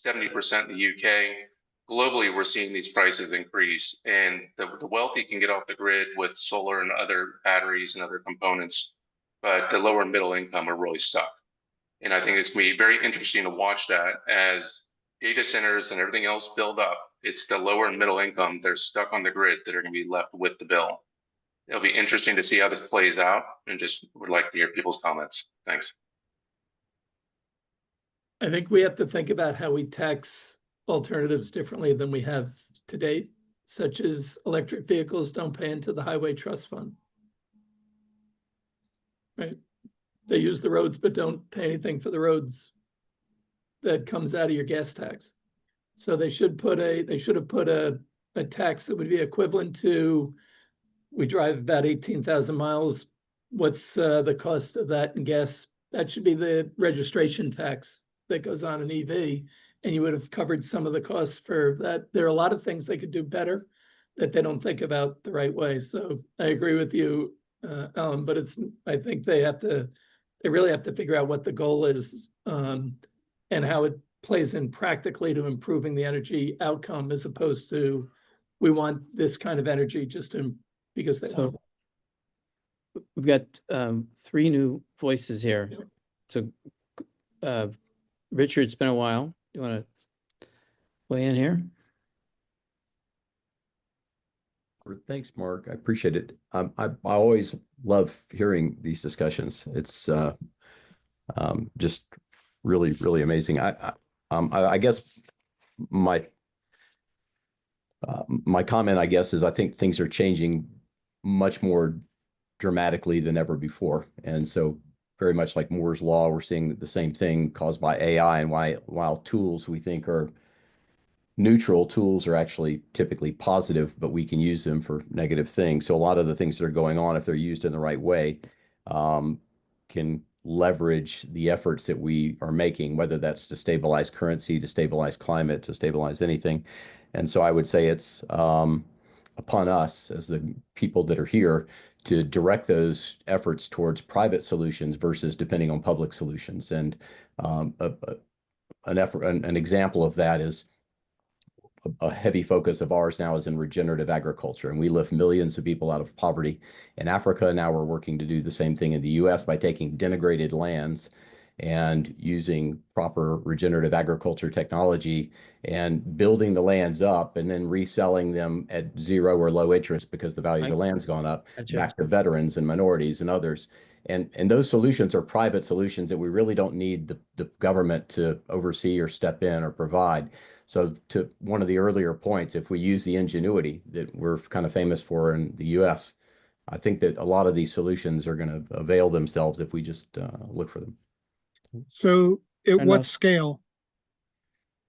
70% in the UK. Globally, we're seeing these prices increase, and the wealthy can get off the grid with solar and other batteries and other components, but the lower and middle income are really stuck. And I think it's going to be very interesting to watch that as data centers and everything else build up. It's the lower and middle income that are stuck on the grid that are going to be left with the bill. It'll be interesting to see how this plays out, and just would like to hear people's comments. Thanks. I think we have to think about how we tax alternatives differently than we have to date, such as electric vehicles don't pay into the highway trust fund. Right? They use the roads, but don't pay anything for the roads that comes out of your gas tax. So they should have put a tax that would be equivalent to, we drive about 18,000 miles. What's the cost of that in gas? That should be the registration tax that goes on an EV, and you would have covered some of the costs for that. There are a lot of things they could do better that they don't think about the right way. So I agree with you, Alan, but I think they really have to figure out what the goal is, and how it plays in practically to improving the energy outcome, as opposed to, we want this kind of energy just because they want it. We've got 3 new voices here. So Richard, it's been a while. You want to weigh in here? Thanks, Mark. I appreciate it. I always love hearing these discussions. It's just really, really amazing. I guess my comment, I guess, is I think things are changing much more dramatically than ever before, and so very much like Moore's law, we're seeing the same thing caused by AI. And while tools we think are neutral, tools are actually typically positive, but we can use them for negative things. So a lot of the things that are going on, if they're used in the right way, can leverage the efforts that we are making, whether that's to stabilize currency, to stabilize climate, to stabilize anything. And so I would say it's upon us as the people that are here to direct those efforts towards private solutions versus depending on public solutions. And an example of that is a heavy focus of ours now is in regenerative agriculture, and we lift millions of people out of poverty in Africa. Now we're working to do the same thing in the US by taking denigrated lands and using proper regenerative agriculture technology and building the lands up and then reselling them at 0 or low interest because the value of the land's gone up, back to veterans and minorities and others. And those solutions are private solutions that we really don't need the government to oversee or step in or provide. So to one of the earlier points, if we use the ingenuity that we're kind of famous for in the US, I think that a lot of these solutions are going to avail themselves if we just look for them. So at what scale?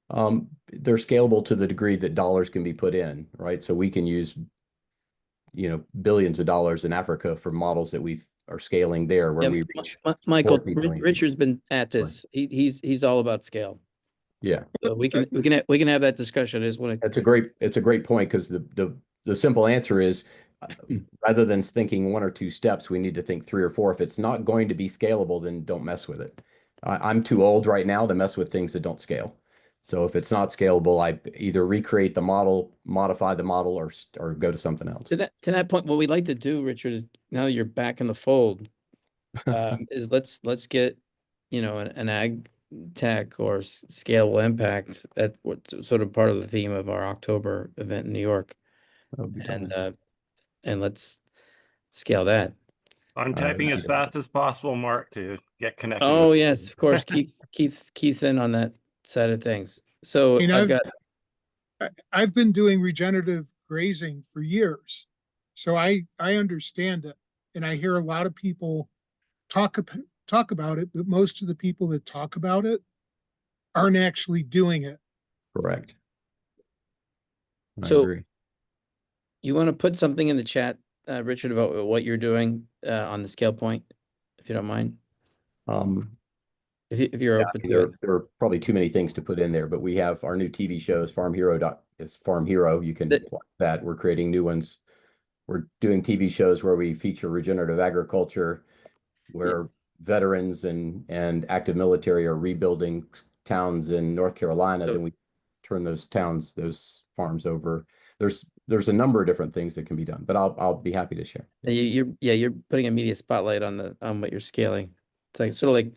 They're scalable to the degree that dollars can be put in, right? So we can use, billions of dollars in Africa for models that we are scaling there, where we reach. Michael, Richard's been at this. He's all about scale. Yeah, so we can have that discussion. It's a great point, because the simple answer is, rather than thinking 1 or 2 steps, we need to think 3 or 4. If it's not going to be scalable, then don't mess with it. I'm too old right now to mess with things that don't scale. So if it's not scalable, I either recreate the model, modify the model, or go to something else. To that point, what we'd like to do, Richard, is now that you're back in the fold, is let's get an ag tech or scalable impact. That's sort of part of the theme of our October event in New York, and let's scale that. I'm typing as fast as possible, Mark, to get connected. Oh yes, of course. Keith's in on that side of things. So I've been doing regenerative grazing for years. So I understand it, and I hear a lot of people talk about it, but most of the people that talk about it aren't actually doing it. Correct. I So agree. you want to put something in the chat, Richard, about what you're doing on the scale point, if you don't mind, if you're open to it. There are probably too many things to put in there, but we have our new TV shows, is Farm Hero. You can watch that. We're creating new ones. We're doing TV shows where we feature regenerative agriculture, where veterans and active military are rebuilding towns in North Carolina. Then we turn those farms over. There's a number of different things that can be done, but I'll be happy to share. You're putting a media spotlight on what you're scaling. It's like sort of like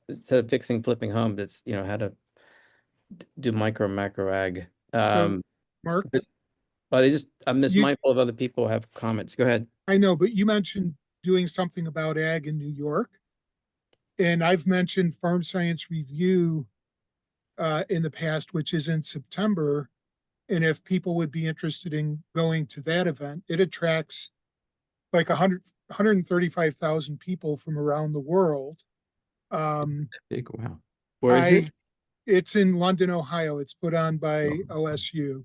instead of fixing flipping homes, it's how to do micro macro ag. Mark, but I'm just mindful of other people have comments. Go ahead. I know, but you mentioned doing something about ag in New York, and I've mentioned Farm Science Review in the past, which is in September. And if people would be interested in going to that event, it attracts like 135,000 people from around the world. Big, wow. Where is it? It's in London, Ohio. It's put on by OSU.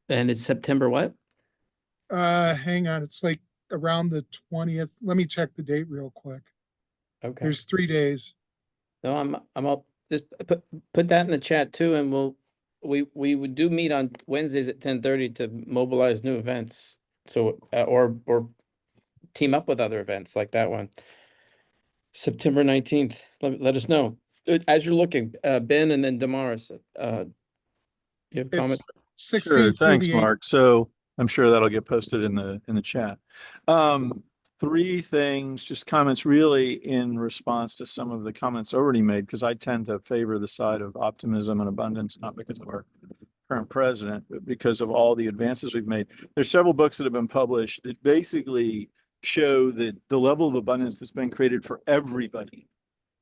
And it's September what? Hang on. It's like around the 20th. Let me check the date real quick. Okay. There's 3 days. No, I'm all just put that in the chat too, and we would do meet on Wednesdays at 10:30 to mobilize new events. So or team up with other events like that one. September 19th. Let us know. As you're looking, Ben and then Damaris, you have comments? Sure, thanks, Mark. So I'm sure that'll get posted in the chat. 3 things, just comments really in response to some of the comments already made, because I tend to favor the side of optimism and abundance, not because of our current president, but because of all the advances we've made. There's several books that have been published that basically show that the level of abundance that's been created for everybody,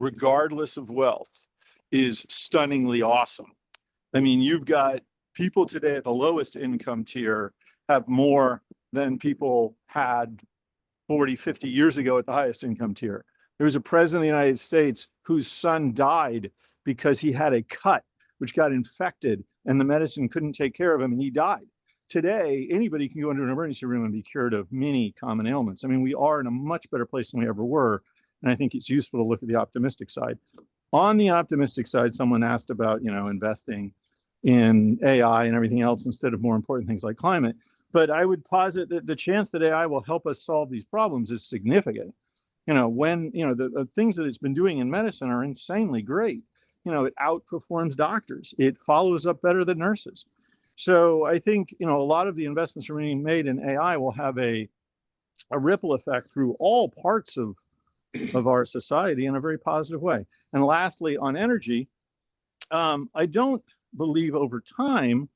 regardless of wealth, is stunningly awesome. I mean, you've got people today at the lowest income tier have more than people had 40, 50 years ago at the highest income tier. There was a president of the United States whose son died because he had a cut which got infected and the medicine couldn't take care of him and he died. Today, anybody can go into an emergency room and be cured of many common ailments. I mean, we are in a much better place than we ever were. And I think it's useful to look at the optimistic side. On the optimistic side, someone asked about, investing in AI and everything else instead of more important things like climate. But I would posit that the chance that AI will help us solve these problems is significant. When, the things that it's been doing in medicine are insanely great. It outperforms doctors. It follows up better than nurses. So I think, a lot of the investments are being made in AI will have a ripple effect through all parts of our society in a very positive way. And lastly, on energy, I don't believe over time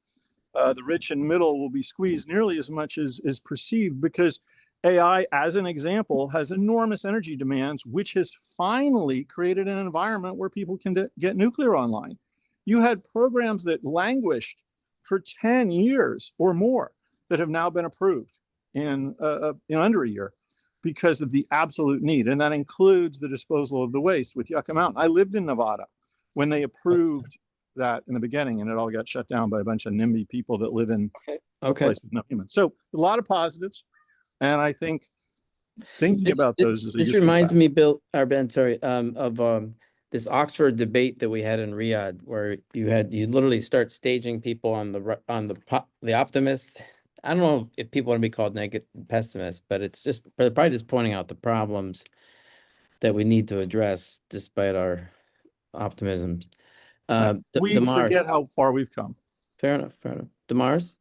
the rich and middle will be squeezed nearly as much as is perceived, because AI, as an example, has enormous energy demands, which has finally created an environment where people can get nuclear online. You had programs that languished for 10 years or more that have now been approved in under a year because of the absolute need. And that includes the disposal of the waste with Yucca Mountain. I lived in Nevada when they approved that in the beginning, and it all got shut down by a bunch of NIMBY people that live in a place with no humans. So a lot of positives, and I think thinking about those is a useful reminds fact. me, Bill, or Ben, sorry, of this Oxford debate that we had in Riyadh, where you literally start staging people on the optimists. I don't know if people want to be called negative pessimists, but they're probably just pointing out the problems that we need to address despite our optimisms. We forget how far we've come. Fair enough. Damaris?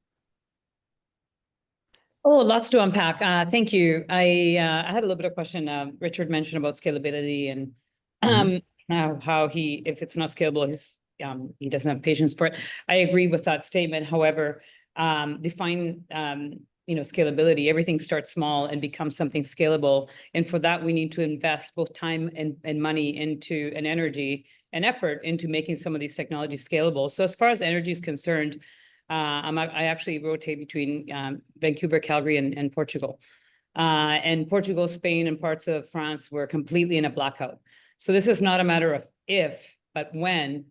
Oh, lots to unpack. Thank you. I had a little bit of question. Richard mentioned about scalability and how if it's not scalable, he doesn't have patience for it. I agree with that statement. However, define scalability. Everything starts small and becomes something scalable. And for that, we need to invest both time and money into an energy and effort into making some of these technologies scalable. So as far as energy is concerned, I actually rotate between Vancouver, Calgary, and Portugal. And Portugal, Spain, and parts of France were completely in a blackout. So this is not a matter of if, but when.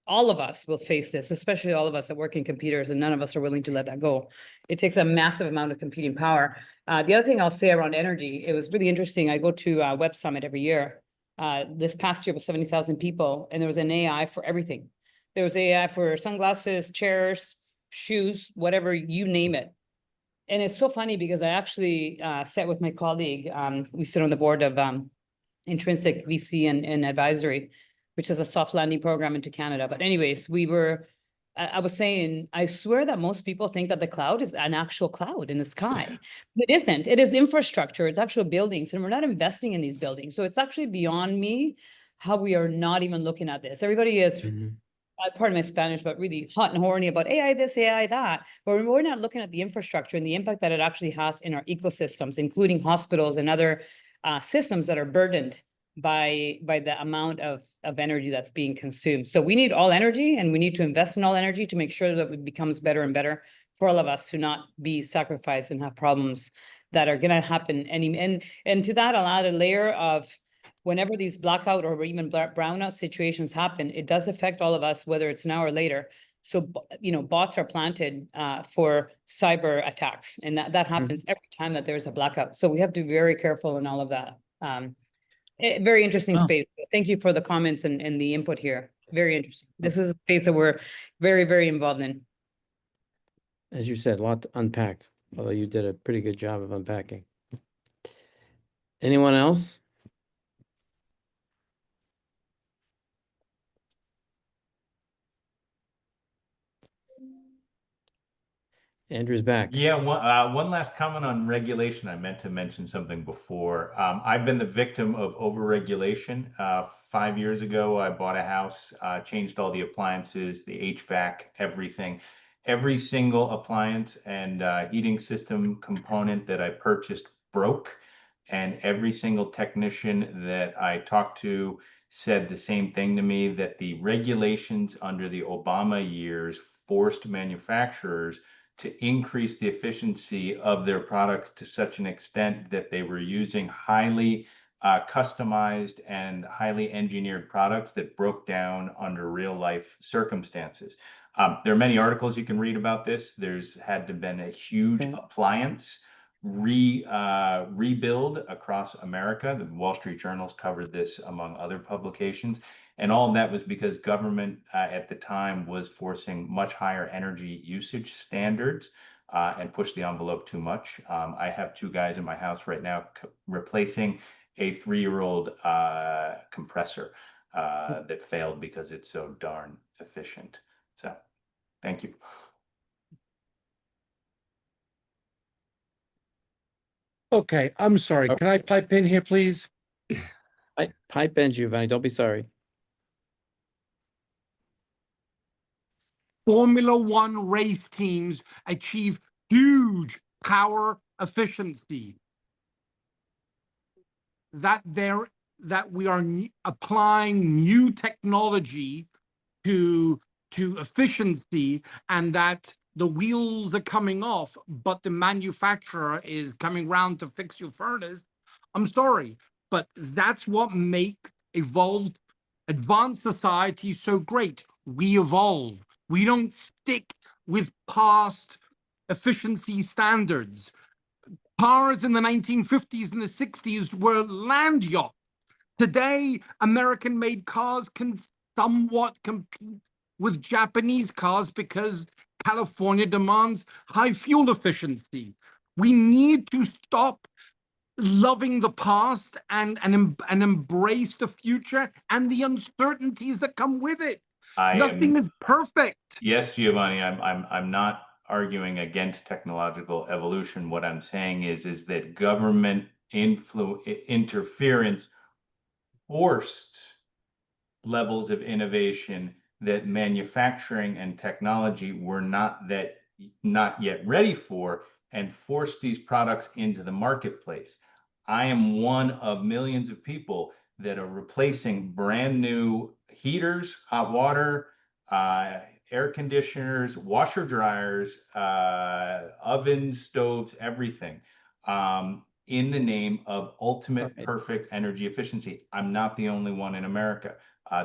All of us will face this, especially all of us that work in computers, and none of us are willing to let that go. It takes a massive amount of computing power. The other thing I'll say around energy, it was really interesting. I go to Web Summit every year. This past year was 70,000 people, and there was an AI for everything. There was AI for sunglasses, chairs, shoes, whatever, you name it. And it's so funny because I actually sat with my colleague. We sit on the board of Intrinsic VC and Advisory, which is a soft landing program into Canada. But anyways, I was saying, I swear that most people think that the cloud is an actual cloud in the sky. It isn't. It is infrastructure. It's actual buildings, and we're not investing in these buildings. So it's actually beyond me how we are not even looking at this. Everybody is, pardon my Spanish, but really hot and horny about AI this, AI that. But we're not looking at the infrastructure and the impact that it actually has in our ecosystems, including hospitals and other systems that are burdened by the amount of energy that's being consumed. So we need all energy, and we need to invest in all energy to make sure that it becomes better and better for all of us to not be sacrificed and have problems that are going to happen. And to that, I'll add a layer of whenever these blackout or even brownout situations happen, it does affect all of us, whether it's now or later. So, bots are planted for cyber attacks, and that happens every time that there's a blackout. So we have to be very careful in all of that. Very interesting space. Thank you for the comments and the input here. Very interesting. This is a space that we're very, very involved in. As you said, a lot to unpack, although you did a pretty good job of unpacking. Anyone else? Andrew's back. Yeah, one last comment on regulation. I meant to mention something before. I've been the victim of overregulation. 5 years ago, I bought a house, changed all the appliances, the HVAC, everything. Every single appliance and heating system component that I purchased broke, and every single technician that I talked to said the same thing to me, that the regulations under the Obama years forced manufacturers to increase the efficiency of their products to such an extent that they were using highly customized and highly engineered products that broke down under real life circumstances. There are many articles you can read about this. There's had to been a huge appliance rebuild across America. The Wall Street Journal's covered this among other publications. And all of that was because government at the time was forcing much higher energy usage standards and pushed the envelope too much. I have 2 guys in my house right now replacing a 3-year-old compressor that failed because it's so darn efficient. So, thank you. Okay, I'm sorry. Can I pipe in here, please? Pipe in, Giovanni. Don't be sorry. Formula One race teams achieve huge power efficiency. That we are applying new technology to efficiency, and that the wheels are coming off, but the manufacturer is coming round to fix your furnace. I'm sorry, but that's what makes advanced society so great. We evolve. We don't stick with past efficiency standards. Cars in the 1950s and the 60s were land yachts. Today, American-made cars can somewhat compete with Japanese cars because California demands high fuel efficiency. We need to stop loving the past and embrace the future and the uncertainties that come with it. Nothing is perfect. Yes, Giovanni, I'm not arguing against technological evolution. What I'm saying is that government interference forced levels of innovation that manufacturing and technology were not yet ready for, and forced these products into the marketplace. I am one of millions of people that are replacing brand new heaters, hot water, air conditioners, washer dryers, ovens, stoves, everything, in the name of ultimate perfect energy efficiency. I'm not the only one in America.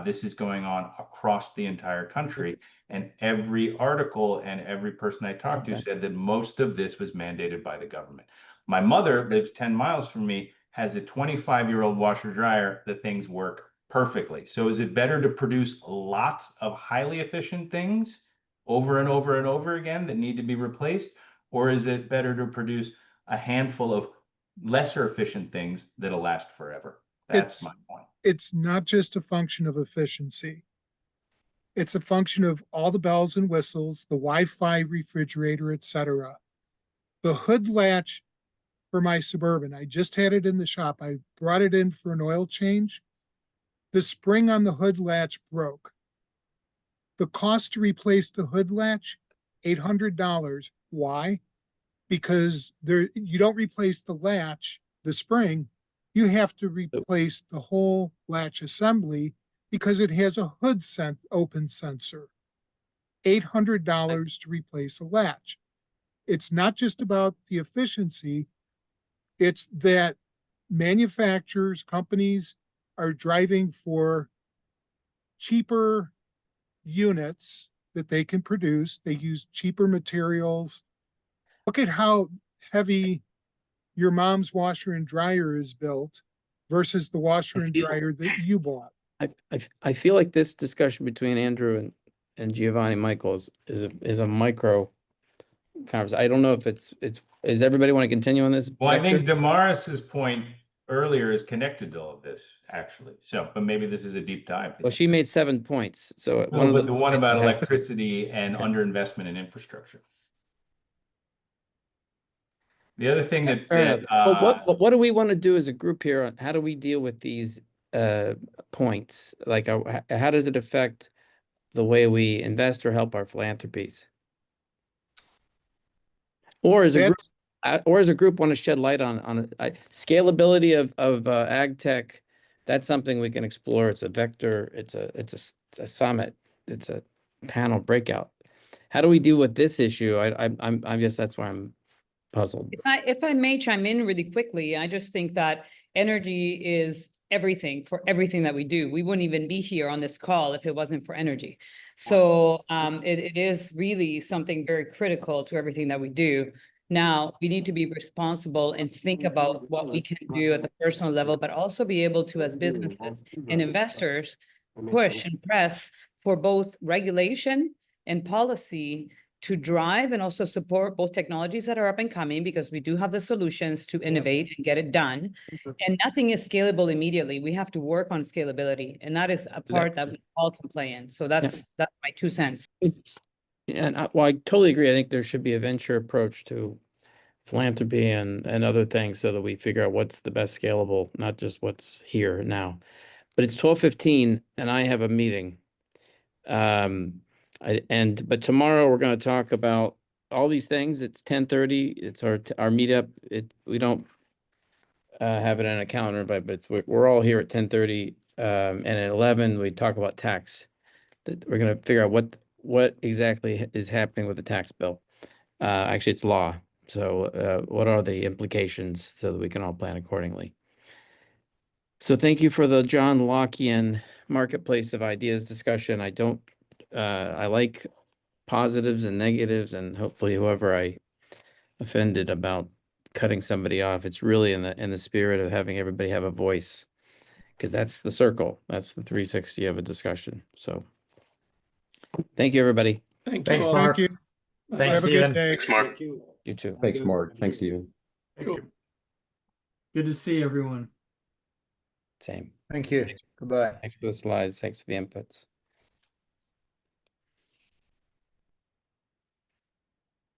This is going on across the entire country. And every article and every person I talked to said that most of this was mandated by the government. My mother lives 10 miles from me, has a 25-year-old washer dryer. The things work perfectly. So is it better to produce lots of highly efficient things over and over and over again that need to be replaced? Or is it better to produce a handful of lesser efficient things that'll last forever? That's my point. It's not just a function of efficiency. It's a function of all the bells and whistles, the Wi-Fi refrigerator, etc. The hood latch for my Suburban, I just had it in the shop. I brought it in for an oil change. The spring on the hood latch broke. The cost to replace the hood latch, $800. Why? Because you don't replace the latch, the spring, you have to replace the whole latch assembly because it has a hood open sensor. $800 to replace a latch. It's not just about the efficiency, it's that manufacturers, companies are driving for cheaper units that they can produce. They use cheaper materials. Look at how heavy your mom's washer and dryer is built versus the washer and dryer that you bought. I feel like this discussion between Andrew and Giovanni Michaels is a micro conversation. I don't know if is everybody want to continue on this? Well, I think Damaris's point earlier is connected to all of this, actually. So, but maybe this is a deep dive. Well, she made 7 points. So no, but the one about electricity and underinvestment in infrastructure. The other thing what do we want to do as a group here? How do we deal with these points? Like, how does it affect the way we invest or help our philanthropies? Or as a group want to shed light on scalability of ag tech? That's something we can explore. It's a vector. It's a summit. It's a panel breakout. How do we deal with this issue? I guess that's why I'm puzzled. If I may chime in really quickly, I just think that energy is everything for everything that we do. We wouldn't even be here on this call if it wasn't for energy. So it is really something very critical to everything that we do. Now, we need to be responsible and think about what we can do at the personal level, but also be able to, as businesses and investors, push and press for both regulation and policy to drive and also support both technologies that are up and coming, because we do have the solutions to innovate and get it done. And nothing is scalable immediately. We have to work on scalability, and that is a part that we all can play in. So that's my 2 cents. And I totally agree. I think there should be a venture approach to philanthropy and other things so that we figure out what's the best scalable, not just what's here now. But it's 12:15 and I have a meeting. But tomorrow we're going to talk about all these things. It's 10:30. It's our meetup. We don't have it on a calendar, but we're all here at 10:30. And at 11 we talk about tax. We're going to figure out what exactly is happening with the tax bill. Actually, it's law. So what are the implications so that we can all plan accordingly? So thank you for the John Lockean marketplace of ideas discussion. I like positives and negatives, and hopefully whoever I offended about cutting somebody off, it's really in the spirit of having everybody have a voice, because that's the circle. That's the 360 of a discussion. So thank you, everybody. Thanks, Mark. Thank you. Thanks, Have a Stephen. good day. Thanks, Mark. You too. Thanks, Mark. Thanks, Stephen. Good to see everyone. Same. Thank you. Goodbye. Thanks for the slides. Thanks for the inputs.